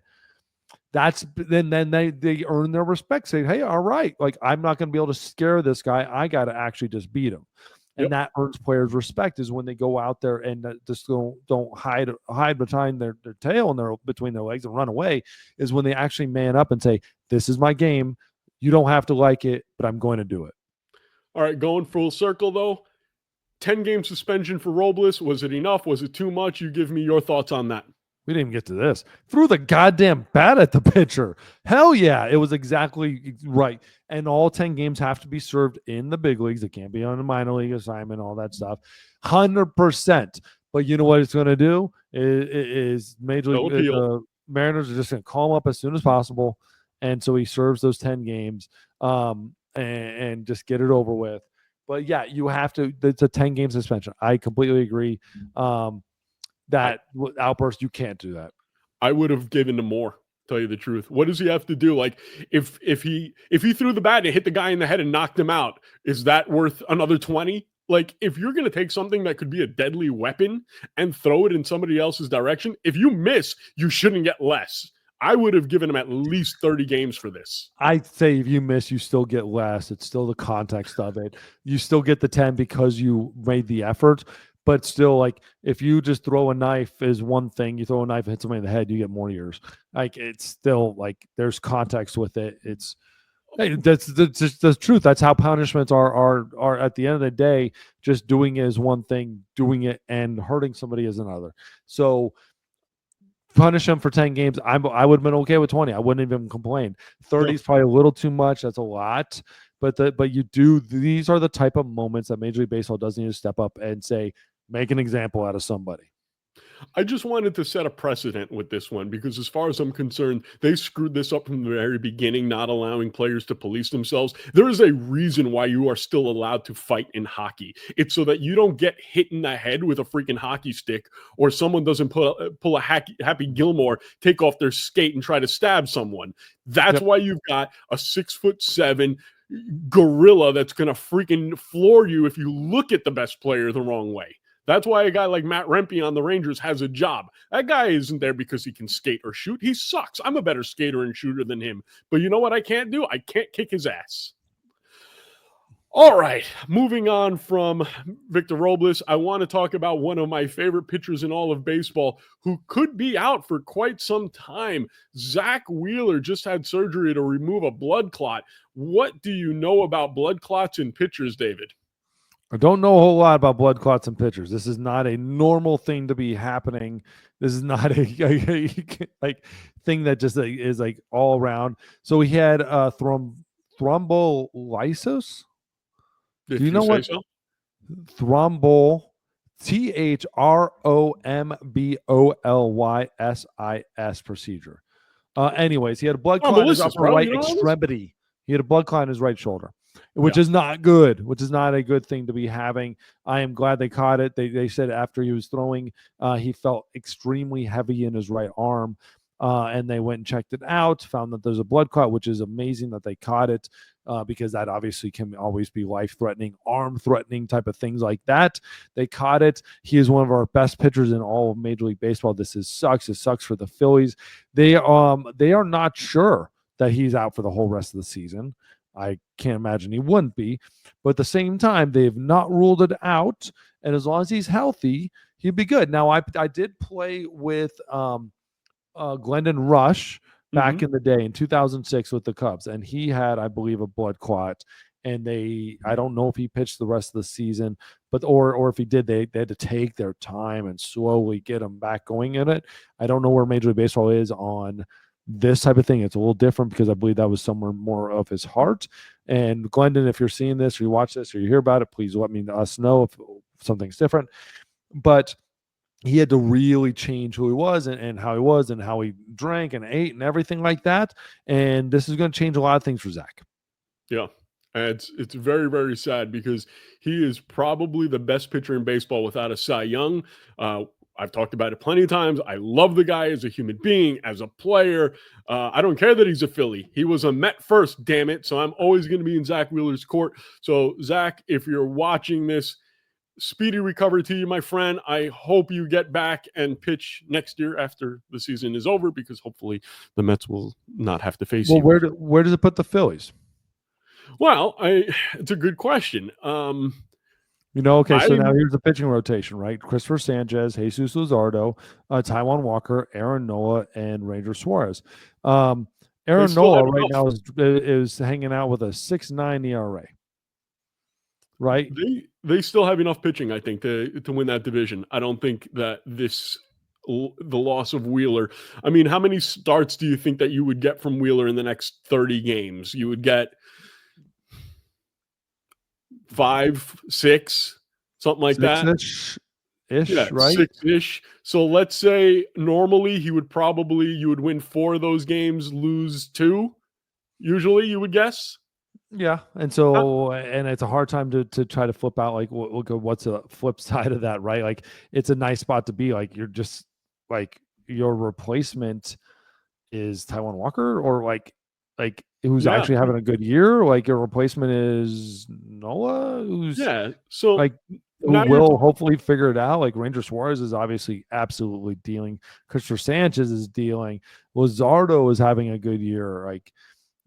That's then they earn their respect, saying, hey, all right, like I'm not going to be able to scare this guy. I got to actually just beat him. And that earns players respect is when they go out there and just don't hide behind their tail and between their legs and run away, is when they actually man up and say, this is my game. You don't have to like it, but I'm going to do it. All right, going full circle though, 10-game suspension for Robles. Was it enough? Was it too much? You give me your thoughts on that. We didn't even get to this. Threw the goddamn bat at the pitcher. Hell yeah, it was exactly right. And all 10 games have to be served in the big leagues. It can't be on a minor league assignment, all that stuff. 100%. But you know what it's going to do? Is Major League Mariners are just going to call him up as soon as possible. And so he serves those 10 games and just get it over with. But yeah, you have to. It's a 10-game suspension. I completely agree. That outburst, you can't do that. I would have given him more, tell you the truth. What does he have to do? Like if he threw the bat and hit the guy in the head and knocked him out, is that worth another 20? Like if you're going to take something that could be a deadly weapon and throw it in somebody else's direction, if you miss, you shouldn't get less. I would have given him at least 30 games for this. I'd say if you miss, you still get less. It's still the context of it. You still get the 10 because you made the effort. But still, like, if you just throw a knife is one thing. You throw a knife and hit somebody in the head, you get more years. Like, it's still, like, there's context with it. It's that's the truth. That's how punishments are at the end of the day. Just doing it is one thing. Doing it and hurting somebody is another. So punish them for 10 games. I would have been okay with 20. I wouldn't even complain. 30 is probably a little too much. That's a lot. But these are the type of moments that Major League Baseball does need to step up and say, make an example out of somebody. I just wanted to set a precedent with this one because as far as I'm concerned, they screwed this up from the very beginning, not allowing players to police themselves. There is a reason why you are still allowed to fight in hockey. It's so that you don't get hit in the head with a freaking hockey stick, or someone doesn't pull a Happy Gilmore, take off their skate and try to stab someone. That's why you've got a 6'7" gorilla that's going to freaking floor you if you look at the best player the wrong way. That's why a guy like Matt Rempe on the Rangers has a job. That guy isn't there because he can skate or shoot. He sucks. I'm a better skater and shooter than him. But you know what I can't do? I can't kick his ass. All right, moving on from Victor Robles, I want to talk about one of my favorite pitchers in all of baseball who could be out for quite some time. Zach Wheeler just had surgery to remove a blood clot. What do you know about blood clots in pitchers, David? I don't know a whole lot about blood clots in pitchers. This is not a normal thing to be happening. This is not a like thing that just is like all around. So he had thrombolysis. Do you know what so? Thrombolysis procedure? Anyways, he had a blood clot in his upper right extremity. He had a blood clot in his right shoulder, which is not good, which is not a good thing to be having. I am glad they caught it. They said after he was throwing, he felt extremely heavy in his right arm, and they went and checked it out, found that there's a blood clot, which is amazing that they caught it, because that obviously can always be life-threatening, arm-threatening type of things like that. They caught it. He is one of our best pitchers in all of Major League Baseball. This sucks. It sucks for the Phillies. They are not sure that he's out for the whole rest of the season. I can't imagine he wouldn't be. But at the same time, they've not ruled it out. And as long as he's healthy, he'd be good. Now, I did play with Glendon Rush back in the day in 2006 with the Cubs. And he had, I believe, a blood clot. And I don't know if he pitched the rest of the season, but or if he did, they had to take their time and slowly get him back going in it. I don't know where Major League Baseball is on this type of thing, it's a little different because I believe that was somewhere more of his heart. And Glendon, if you're seeing this or you watch this or you hear about it, please let us know if something's different. But he had to really change who he was and how he was and how he drank and ate and everything like that. And this is going to change a lot of things for Zach. Yeah. And it's very, very sad because he is probably the best pitcher in baseball without a Cy Young. I've talked about it plenty of times. I love the guy as a human being, as a player. I don't care that he's a Philly. He was a Met first, damn it. So I'm always going to be in Zach Wheeler's court. So, Zach, if you're watching this, speedy recovery to you, my friend. I hope you get back and pitch next year after the season is over, because hopefully the Mets will not have to face you. Where does it put the Phillies? Well, it's a good question. So now here's the pitching rotation, right? Christopher Sanchez, Jesus Luzardo, Taijuan Walker, Aaron Nola, and Ranger Suarez. Aaron Nola right now is hanging out with a 6.9 ERA. Right? They still have enough pitching, I think, to win that division. I don't think that the loss of Wheeler. I mean, how many starts do you think that you would get from Wheeler in the next 30 games? You would get 5, 6, something like that. Ish, right? 6-ish. So let's say normally you would win 4 of those games, lose 2. Usually, you would guess. Yeah, and so and it's a hard time to try to flip out, like what's the flip side of that, right? Like it's a nice spot to be, like you're just like your replacement is Taijuan Walker, or like who's actually having a good year. Like your replacement is Nola, who's so like who will hopefully figure it out. Like Ranger Suarez is obviously absolutely dealing. Christopher Sanchez is dealing. Luzardo is having a good year. Like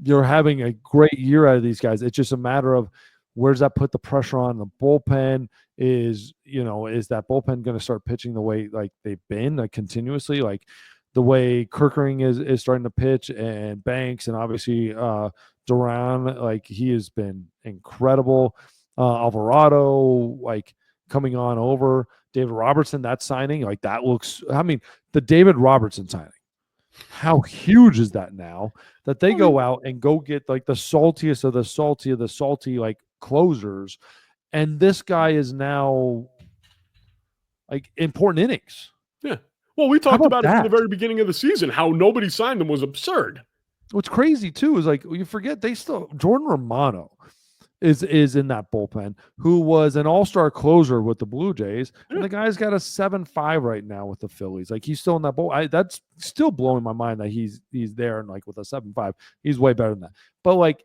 you're having a great year out of these guys. It's just a matter of where does that put the pressure on the bullpen? Is that bullpen going to start pitching the way like they've been, like continuously, like the way Kerkering is starting to pitch, and Banks, and obviously Duran, like he has been incredible. Alvarado, like coming on over. David Robertson, that signing, like that looks, I mean, the David Robertson signing, how huge is that now that they go out and go get like the saltiest of the salty like closers, and this guy is now like important innings. Yeah. Well, we talked about it from the very beginning of the season, how nobody signed them was absurd. What's crazy too is like you forget Jordan Romano is in that bullpen, who was an all-star closer with the Blue Jays, and the guy's got a 7.5 right now with the Phillies. Like he's still in that bull. That's still blowing my mind that he's there, and like with a 7.5, he's way better than that. But like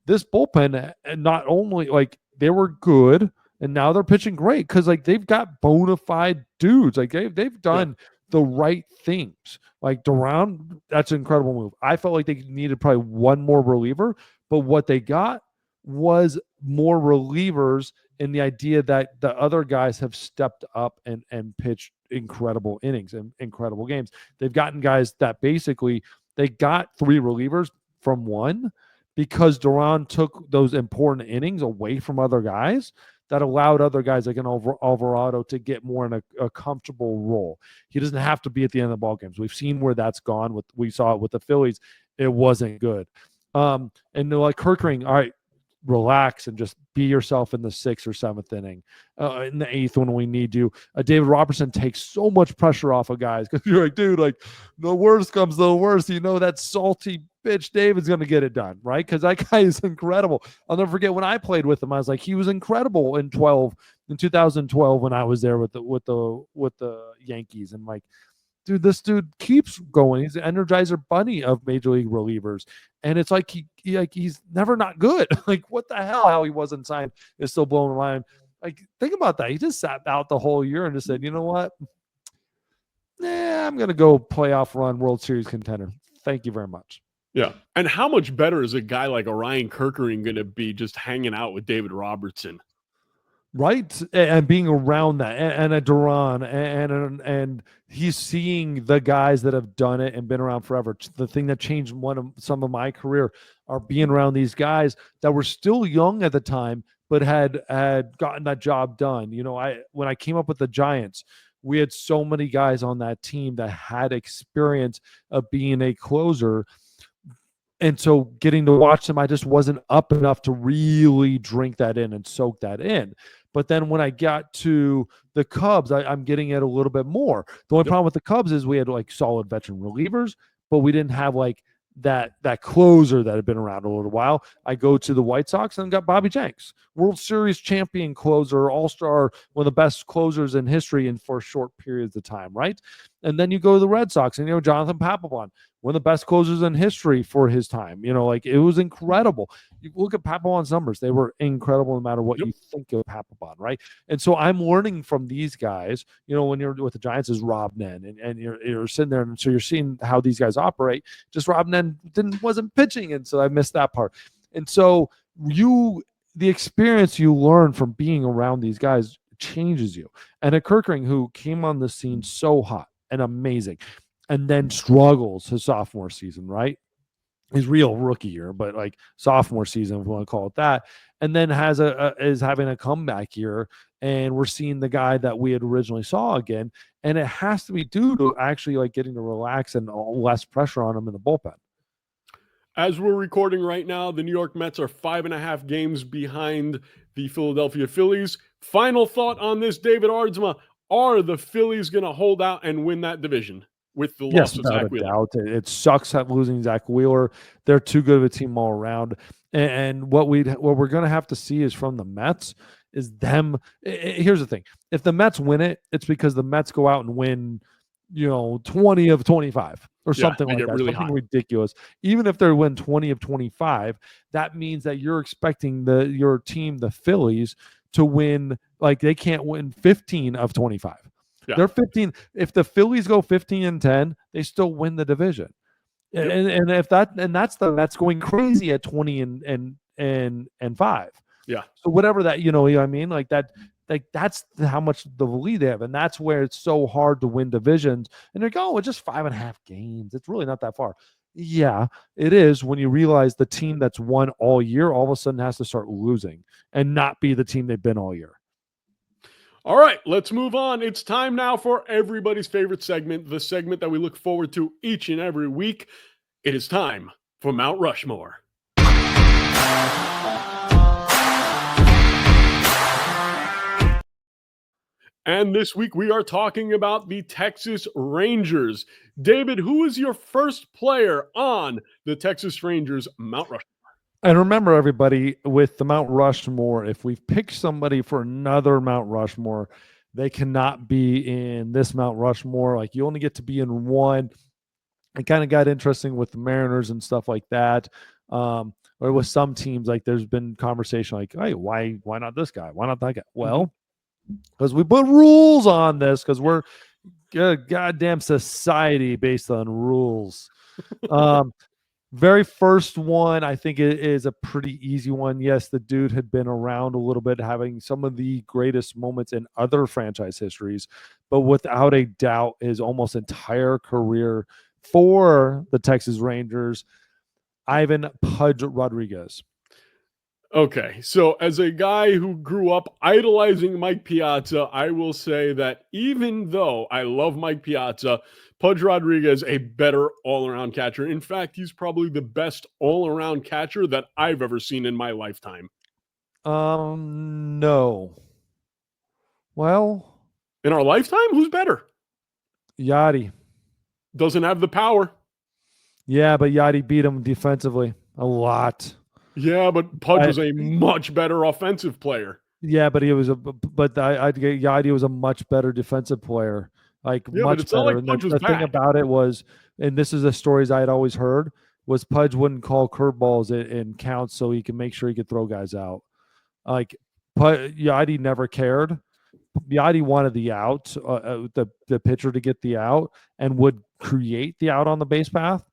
this bullpen, and not only like they were good, and now they're pitching great because like they've got bona fide dudes. Like they've done the right things. Like Duran, that's an incredible move. I felt like they needed probably one more reliever, but what they got was more relievers in the idea that the other guys have stepped up and pitched incredible innings and incredible games. They've gotten guys that basically they got 3 relievers from one because Duran took those important innings away from other guys that allowed other guys like an Alvarado to get more in a comfortable role. He doesn't have to be at the end of the ball games. We've seen where that's gone. We saw it with the Phillies. It wasn't good. And they're like Kerkering, all right, relax and just be yourself in the 6th or 7th inning, in the 8th when we need you. David Robertson takes so much pressure off of guys because you're like, dude, like the worst comes to the worst. That salty bitch David's going to get it done, right? Because that guy is incredible. I'll never forget when I played with him. I was like, he was incredible in 2012 when I was there with the Yankees, and like, dude, this dude keeps going. He's an Energizer Bunny of major league relievers. And it's like he's never not good. Like, what the hell? How he wasn't signed is still blowing my mind. Like, think about that. He just sat out the whole year and just said, you know what? I'm going to go playoff run, World Series contender. Thank you very much. Yeah. And how much better is a guy like Orion Kerkering going to be just hanging out with David Robertson? Right, and being around that, and a Duran, and he's seeing the guys that have done it and been around forever. The thing that changed some of my career are being around these guys that were still young at the time, but had gotten that job done. When I came up with the Giants, we had so many guys on that team that had experience of being a closer. And so getting to watch them, I just wasn't up enough to really drink that in and soak that in. But then when I got to the Cubs, I'm getting it a little bit more. The only problem with the Cubs is we had like solid veteran relievers, but we didn't have like that closer that had been around a little while. I go to the White Sox and got Bobby Jenks, World Series champion closer, all-star, one of the best closers in history and for short periods of time, right? And then you go to the Red Sox and, Jonathan Papelbon, one of the best closers in history for his time. Like it was incredible. You look at Papelbon's numbers, they were incredible no matter what you think of Papelbon, right? And so I'm learning from these guys, when you're with the Giants is Rob Nen, and you're sitting there, and so you're seeing how these guys operate. Just Rob Nen wasn't pitching, and so I missed that part. And so the experience you learn from being around these guys changes you. And a Kirkering who came on the scene so hot and amazing, and then struggles his sophomore season, right? His real rookie year, but like sophomore season, if we want to call it that, and then is having a comeback year, and we're seeing the guy that we had originally saw again, and it has to be due to actually like getting to relax and less pressure on him in the bullpen. As we're recording right now, the New York Mets are 5.5 games behind the Philadelphia Phillies. Final thought on this, David Aardsma. Are the Phillies going to hold out and win that division with the loss of Zach Wheeler? Doubt. It sucks at losing Zach Wheeler. They're too good of a team all around. And what we're going to have to see is from the Mets is them. Here's the thing. If the Mets win it, it's because the Mets go out and win, 20 of 25 or something like that. Really something ridiculous. Even if they win 20 of 25, that means that you're expecting your team, the Phillies, to win. Like they can't win 15 of 25. Yeah. They're 15. If the Phillies go 15-10, they still win the division. Yep. And if that's the Mets going crazy at 20 and 5. Yeah. So whatever that, you know what I mean? Like that. Like that's how much the lead they have, and that's where it's so hard to win divisions. And they're going, it's just 5.5 games. It's really not that far. Yeah, it is when you realize the team that's won all year all of a sudden has to start losing and not be the team they've been all year. All right, let's move on. It's time now for everybody's favorite segment, the segment that we look forward to each and every week. It is time for Mount Rushmore. And this week we are talking about the Texas Rangers. David, who is your first player on the Texas Rangers Mount Rushmore? And remember, everybody, with the Mount Rushmore, if we've picked somebody for another Mount Rushmore, they cannot be in this Mount Rushmore. Like you only get to be in one. It kind of got interesting with the Mariners and stuff like that. Or with some teams, like there's been conversation like, hey, why not this guy? Why not that guy? Well, because we put rules on this, because we're a goddamn society based on rules. Very first one, I think it is a pretty easy one. Yes, the dude had been around a little bit, having some of the greatest moments in other franchise histories, but without a doubt, his almost entire career for the Texas Rangers, Ivan Pudge Rodriguez. Okay, so as a guy who grew up idolizing Mike Piazza, I will say that even though I love Mike Piazza, Pudge Rodriguez a better all-around catcher. In fact, he's probably the best all-around catcher that I've ever seen in my lifetime. No. Well, in our lifetime, who's better? Yachty. Doesn't have the power. Yeah, but Yachty beat him defensively a lot. Yeah, but Pudge was a much better offensive player. Yeah, but Yachty was a much better defensive player. Like much better. Like and the thing about it was, and this is the stories I had always heard, was Pudge wouldn't call curveballs in counts so he can make sure he could throw guys out. Like Yachty never cared. Yachty wanted the out, the pitcher to get the out, and would create the out on the base path.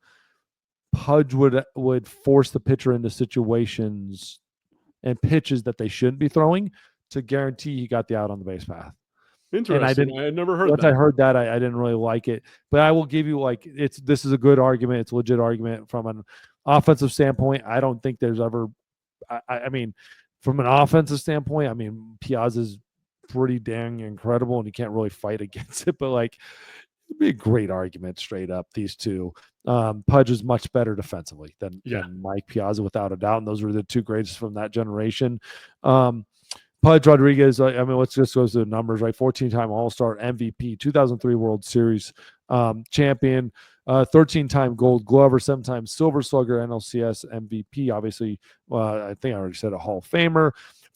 Pudge would force the pitcher into situations and pitches that they shouldn't be throwing to guarantee he got the out on the base path. Interesting. I had never heard that. Once I heard that, I didn't really like it. But I will give you this is a good argument. It's a legit argument from an offensive standpoint. I don't think there's ever. I mean, from an offensive standpoint, I mean, Piazza's pretty dang incredible, and you can't really fight against it. But like, it'd be a great argument straight up. These two, Pudge is much better defensively than Mike Piazza, without a doubt. And those were the two greatest from that generation. Pudge Rodriguez, I mean, let's just go to the numbers, right? 14-time All-Star, MVP, 2003 World Series champion, 13-time Gold Glover, 7-time Silver Slugger, NLCS MVP. Obviously, I think I already said a Hall of Famer.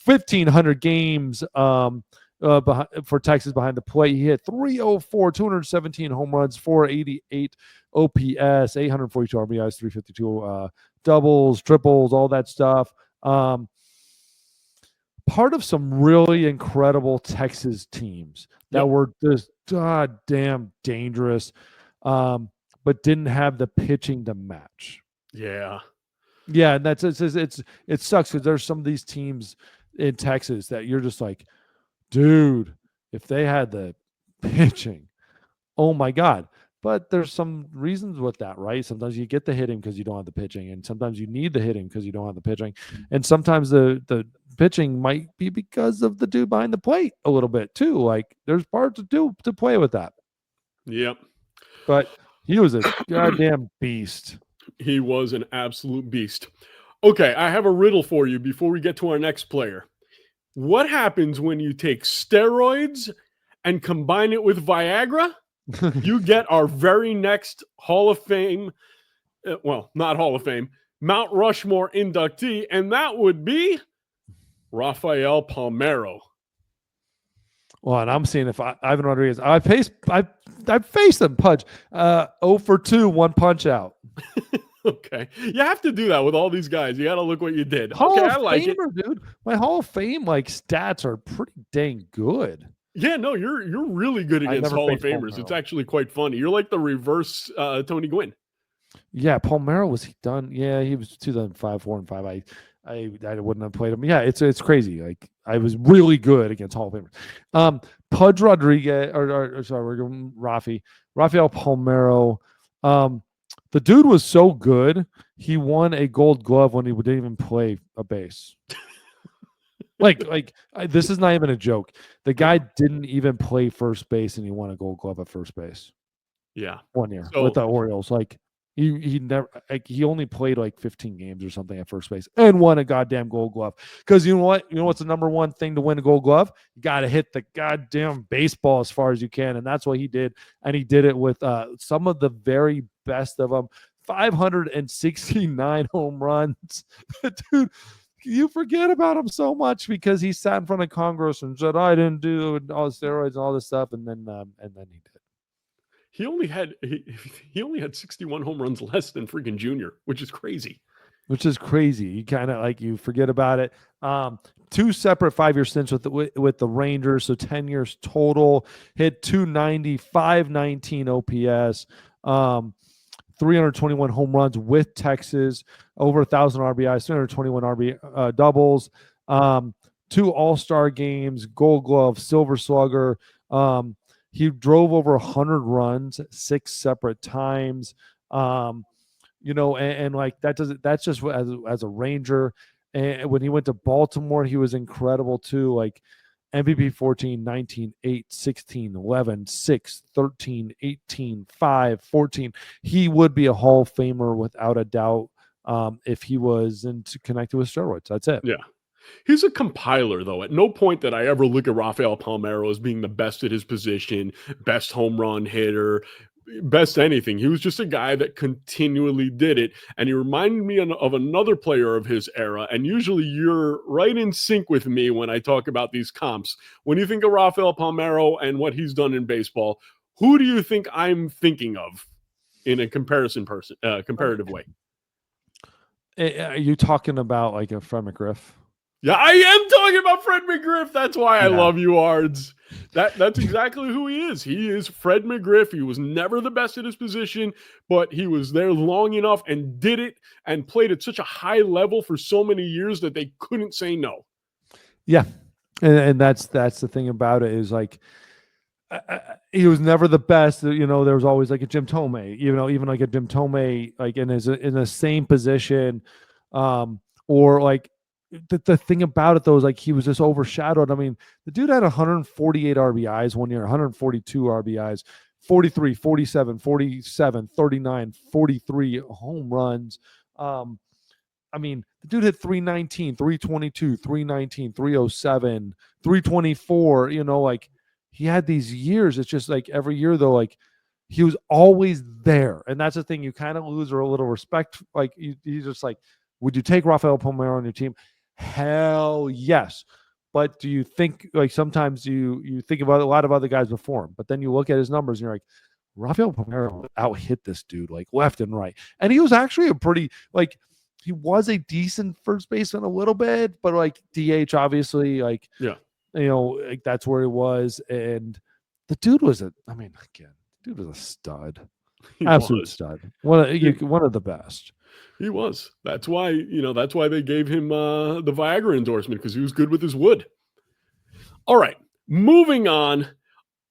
1,500 games for Texas behind the plate. He hit 304, 217 home runs, 488 OPS, 842 RBIs, 352 doubles, triples, all that stuff. Part of some really incredible Texas teams that were just goddamn dangerous, but didn't have the pitching to match. Yeah, and it sucks because there's some of these teams in Texas that you're just like, dude, if they had the pitching, oh my God. But there's some reasons with that, right? Sometimes you get the hitting because you don't have the pitching, and sometimes you need the hitting because you don't have the pitching. And sometimes the pitching might be because of the dude behind the plate a little bit too. Like, there's parts to play with that. Yep. But he was a goddamn beast. He was an absolute beast. Okay, I have a riddle for you before we get to our next player. What happens when you take steroids and combine it with Viagra? You get our very next Hall of Fame, not Hall of Fame, Mount Rushmore inductee, and that would be Rafael Palmeiro. Well, and I'm seeing if Ivan Rodriguez, I faced him, Pudge, 0 for 2, 1 punch out. Okay, you have to do that with all these guys. You got to look what you did. Hall okay, of I like Famer, it, dude. My Hall of Fame stats are pretty dang good. Yeah, no, you're really good against Hall of Famers. It's actually quite funny. You're like the reverse Tony Gwynn. Yeah, Palmeiro, was he done? Yeah, he was 2005, 4, and 5. I wouldn't have played him. Yeah, it's crazy. Like, I was really good against Hall of Famers. Pudge Rodriguez, or sorry, we're going Rafael Palmeiro. The dude was so good, he won a Gold Glove when he didn't even play a base. This is not even a joke. The guy didn't even play first base, and he won a Gold Glove at first base. Yeah, 1 year with the Orioles. Like, he never, he only played 15 games or something at first base and won a goddamn Gold Glove. Because you know what? You know what's the number one thing to win a Gold Glove? You got to hit the goddamn baseball as far as you can, and that's what he did. And he did it with some of the very best of them. 569 home runs, dude. You forget about him so much because he sat in front of Congress and said, I didn't do all the steroids and all this stuff. And then he did. He only had 61 home runs less than freaking Junior, which is crazy. You kind of you forget about it. 2 separate 5-year stints with the Rangers. So 10 years total, hit 290, 519 OPS, 321 home runs with Texas, over 1,000 RBIs, 321 doubles, 2 All-Star games, Gold Glove, Silver Slugger. He drove over 100 runs 6 separate times. That's just as a Ranger. And when he went to Baltimore, he was incredible too. MVP 14, 19, 8, 16, 11, 6, 13, 18, 5, 14. He would be a Hall of Famer without a doubt if he wasn't connected with steroids. That's it. Yeah. He's a compiler, though. At no point did I ever look at Rafael Palmeiro as being the best at his position, best home run hitter, best anything. He was just a guy that continually did it, and he reminded me of another player of his era, and usually you're right in sync with me when I talk about these comps. When you think of Rafael Palmeiro and what he's done in baseball, who do you think I'm thinking of in a comparative way? Are you talking about a Fred McGriff? Yeah, I am talking about Fred McGriff. That's why I love you, Ards. That's exactly who he is. He is Fred McGriff. He was never the best at his position, but he was there long enough and did it and played at such a high level for so many years that they couldn't say no. Yeah, and that's the thing about it is he was never the best. There was always a Jim Thome. Even a Jim Thome in the same position, or the thing about it though is like he was just overshadowed. I mean, the dude had 148 RBIs one year, 142 RBIs, 43, 47, 47, 39, 43 home runs. I mean, the dude hit 319, 322, 319, 307, 324. You know, like he had these years. It's just like every year though, like he was always there. And that's the thing, you kind of lose a little respect. Like you just like, would you take Rafael Palmeiro on your team? Hell yes. But do you think like sometimes you think about a lot of other guys before him, but then you look at his numbers and you're like, Rafael Palmeiro out hit this dude like left and right. And he was actually a pretty like he was a decent first baseman a little bit, but like DH obviously like Yeah. you know, like that's where he was. And the dude was again, dude was a stud. Absolute stud. One of the best. He was. That's why they gave him the Viagra endorsement, because he was good with his wood. All right, moving on.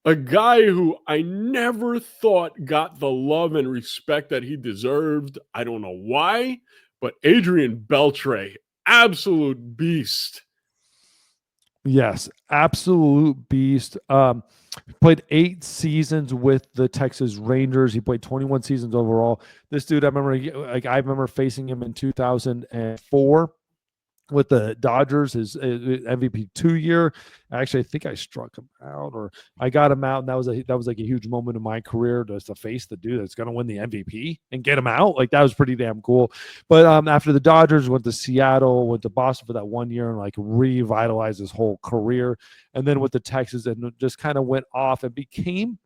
A guy who I never thought got the love and respect that he deserved. I don't know why, but Adrian Beltre, absolute beast. Yes, absolute beast. Played 8 seasons with the Texas Rangers. He played 21 seasons overall. This dude, I remember facing him in 2004 with the Dodgers, his MVP 2-year. Actually, I think I struck him out, or I got him out, and that was like a huge moment in my career to face the dude that's going to win the MVP and get him out. Like that was pretty damn cool. But after the Dodgers, went to Seattle, went to Boston for that 1 year, and like revitalized his whole career. And then with the Texas, and just kind of went off and became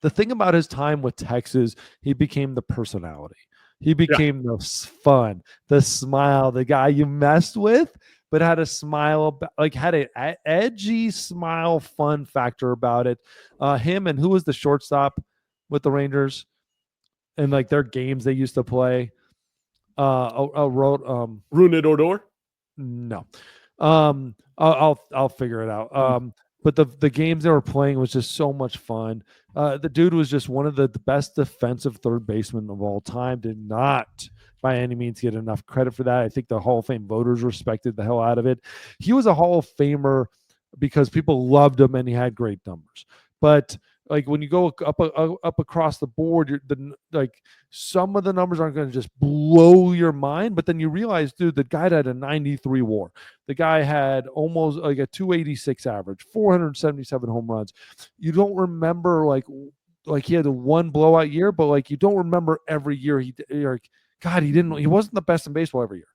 the thing about his time with Texas. He became the personality. He became the fun, the smile, the guy you messed with, but had a smile, like had an edgy smile, fun factor about it. Him and who was the shortstop with the Rangers and like their games they used to play? Rougned Odor? No. I'll figure it out. But the games they were playing was just so much fun. The dude was just one of the best defensive third basemen of all time. Did not by any means get enough credit for that. I think the Hall of Fame voters respected the hell out of it. He was a Hall of Famer because people loved him and he had great numbers. But like when you go up across the board, like some of the numbers aren't going to just blow your mind, but then you realize, dude, the guy had a 93 WAR. The guy had almost like a 286 average, 477 home runs. You don't remember like he had a one blowout year, but like you don't remember every year you're like, God, he wasn't the best in baseball every year.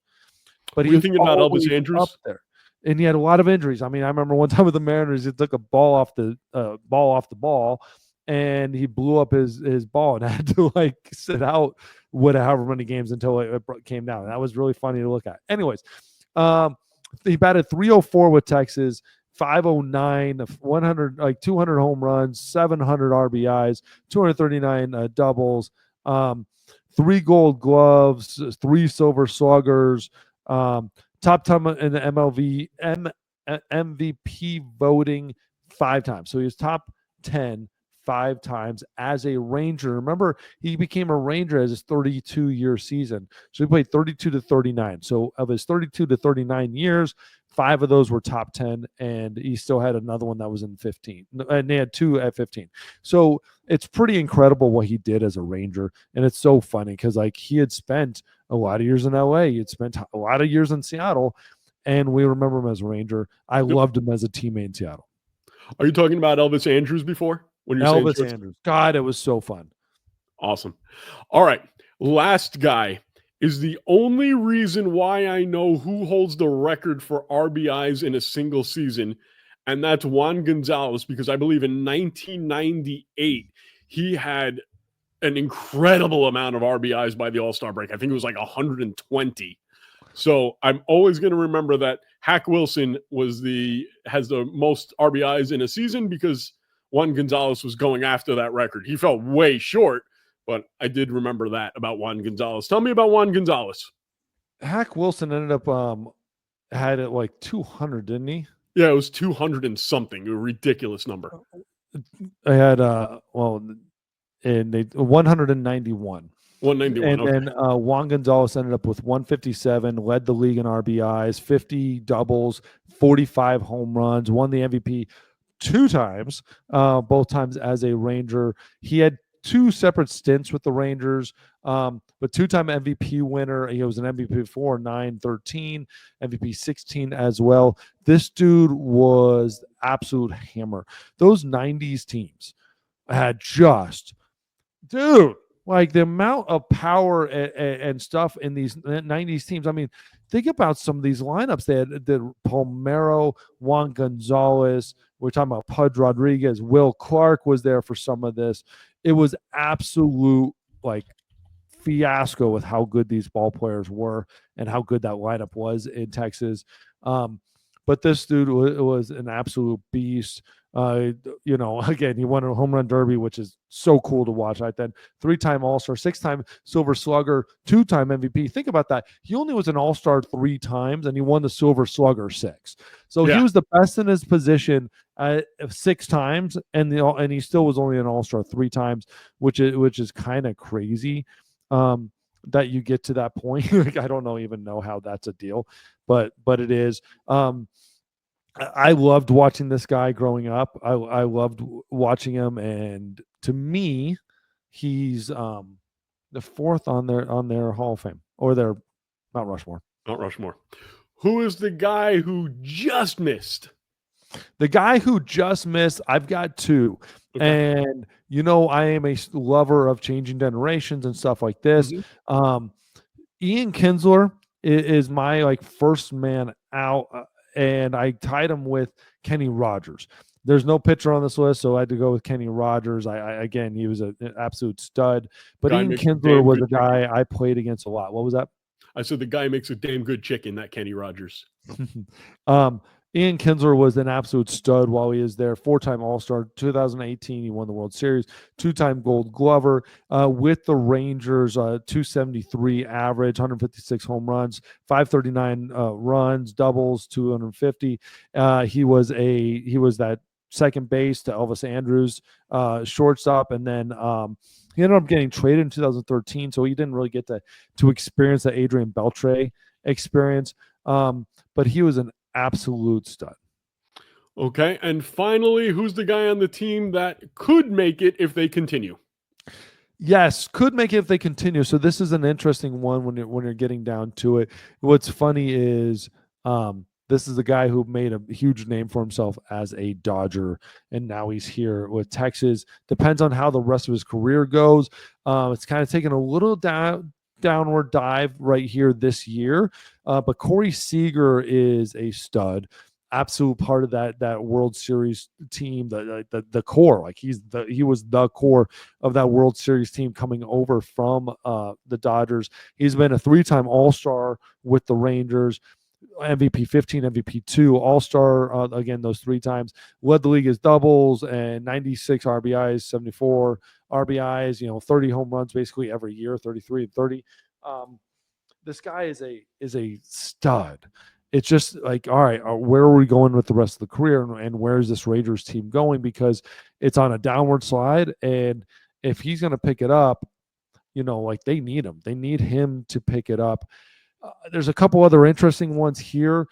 But Were you thinking about Elvis Andrus? Up there. And he had a lot of injuries. I mean, I remember one time with the Mariners, he took a ball off the ball, and he blew up his ball and had to like sit out however many games until it came down. And that was really funny to look at. Anyways, he batted 304 with Texas, 509, 100 like 200 home runs, 700 RBIs, 239 doubles, 3 Gold Gloves, 3 Silver Sluggers. Top 10 in the MLB MVP voting 5 times. So he was top 10 5 times as a Ranger. Remember, he became a Ranger as his 32-year season. So he played 32 to 39. So of his 32 to 39 years, 5 of those were top 10, and he still had another one that was in 15. And they had 2 at 15. So it's pretty incredible what he did as a Ranger. And it's so funny because like he had spent a lot of years in LA. He had spent a lot of years in Seattle, and we remember him as a Ranger. I loved him as a teammate in Seattle. Are you talking about Elvis Andrus before? When you're Elvis Andrus. God, it was so fun. Awesome. All right. Last guy is the only reason why I know who holds the record for RBIs in a single season, and that's Juan Gonzalez, because I believe in 1998, he had an incredible amount of RBIs by the All-Star break. I think it was like 120. So I'm always going to remember that Hack Wilson has the most RBIs in a season because Juan Gonzalez was going after that record. He fell way short, but I did remember that about Juan Gonzalez. Tell me about Juan Gonzalez. Hack Wilson ended up had it like 200, didn't he? Yeah, it was 200 and something, a ridiculous number. I had 191. 191. And Okay. then Juan Gonzalez ended up with 157, led the league in RBIs, 50 doubles, 45 home runs, won the MVP 2 times, both times as a Ranger. He had 2 separate stints with the Rangers, but 2-time MVP winner. He was an MVP before, 9, 13, MVP 16 as well. This dude was absolute hammer. Those 90s teams had just, dude, like the amount of power and stuff in these 90s teams. I mean, think about some of these lineups. They had Palmeiro, Juan Gonzalez. We're talking about Pudge Rodriguez. Will Clark was there for some of this. It was absolute like fiasco with how good these ball players were and how good that lineup was in Texas. But this dude was an absolute beast. Again, he won a home run derby, which is so cool to watch. Right then, 3-time All-Star, 6-time Silver Slugger, 2-time MVP. Think about that. He only was an All-Star 3 times, and he won the Silver Slugger 6. So he was the best in his position 6 times, and he still was only an All-Star 3 times, which is kind of crazy. That you get to that point. Like, I don't even know how that's a deal, but it is. I loved watching this guy growing up. I loved watching him, and to me, he's the 4th on their Hall of Fame or their Mount Rushmore. Mount Rushmore. Who is the guy who just missed? The guy who just missed, I've got 2. Okay. And I am a lover of changing generations and stuff like this. Mm-hmm. Ian Kinsler is my first man out, and I tied him with Kenny Rogers. There's no pitcher on this list, so I had to go with Kenny Rogers. Again, he was an absolute stud. But Ian Kinsler was a guy I played against a lot. What was that? I said the guy makes a damn good chicken, that Kenny Rogers. Ian Kinsler was an absolute stud while he is there. 4-time All-Star. 2018, he won the World Series. 2-time Gold Glover with the Rangers. 273 average, 156 home runs, 539 runs, doubles, 250. He was that second base to Elvis Andrus, shortstop, and then he ended up getting traded in 2013, so he didn't really get to experience the Adrian Beltre experience. But he was an absolute stud. Okay, and finally, who's the guy on the team that could make it if they continue? Yes, could make it if they continue. So this is an interesting one when you're getting down to it. What's funny is this is the guy who made a huge name for himself as a Dodger, and now he's here with Texas. Depends on how the rest of his career goes. It's kind of taken a little downward dive right here this year, but Corey Seager is a stud, absolute part of that World Series team, the core. Like he was the core of that World Series team coming over from the Dodgers. He's been a 3-time All-Star with the Rangers, MVP 15, MVP 2, All-Star again those 3 times. Led the league as doubles and 96 RBIs, 74 RBIs, 30 home runs basically every year, 33 and 30. This guy is a stud. It's just like, all right, where are we going with the rest of the career, and where is this Rangers team going? Because it's on a downward slide, and if he's going to pick it up, they need him. They need him to pick it up. There's a couple other interesting ones here.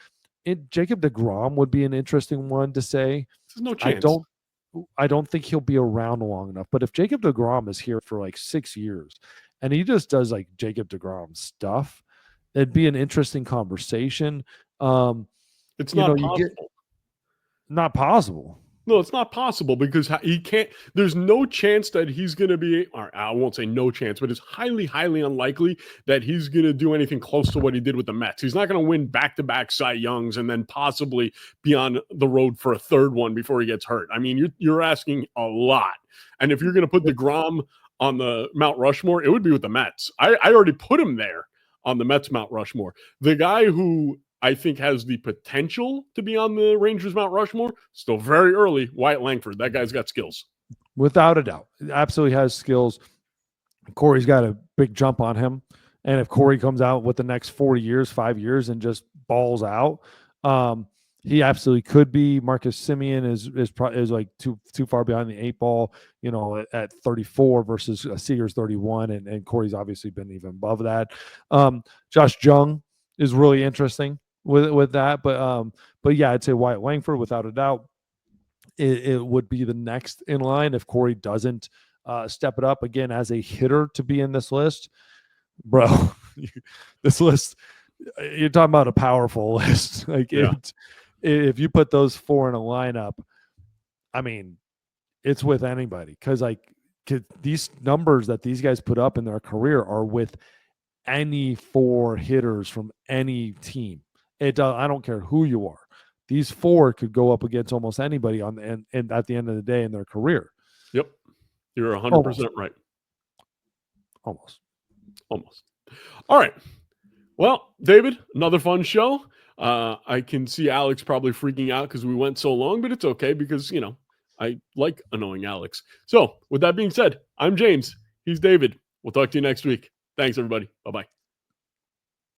Jacob deGrom would be an interesting one to say. There's no chance. I don't think he'll be around long enough. But if Jacob deGrom is here for 6 years and he just does Jacob deGrom stuff, it'd be an interesting conversation. It's not possible. Not possible. No, it's not possible because he can't. There's no chance that he's going to be, or I won't say no chance, but it's highly, highly unlikely that he's going to do anything close to what he did with the Mets. He's not going to win back-to-back Cy Youngs and then possibly be on the road for a third one before he gets hurt. I mean, you're asking a lot. And if you're going to put deGrom on the Mount Rushmore, it would be with the Mets. I already put him there on the Mets Mount Rushmore. The guy who I think has the potential to be on the Rangers Mount Rushmore, still very early, Wyatt Langford. That guy's got skills. Without a doubt. Absolutely has skills. Corey's got a big jump on him. And if Corey comes out with the next 4 years, 5 years, and just balls out, He absolutely could be. Marcus Simeon is like too far behind the 8 ball, at 34 versus Seager's 31, and Corey's obviously been even above that. Josh Jung is really interesting with that, but yeah, I'd say Wyatt Langford without a doubt. It would be the next in line if Corey doesn't step it up again as a hitter to be in this list, bro. This list, you're talking about a powerful list. Like if you put those 4 in a lineup, I mean, it's with anybody because these numbers that these guys put up in their career are with any 4 hitters from any team. I don't care who you are. These 4 could go up against almost anybody and at the end of the day in their career. Yep. You're 100% right. Almost. All right. Well, David, another fun show. I can see Alex probably freaking out because we went so long, but it's okay because, I like annoying Alex. So with that being said, I'm James. He's David. We'll talk to you next week. Thanks, everybody. Bye-bye.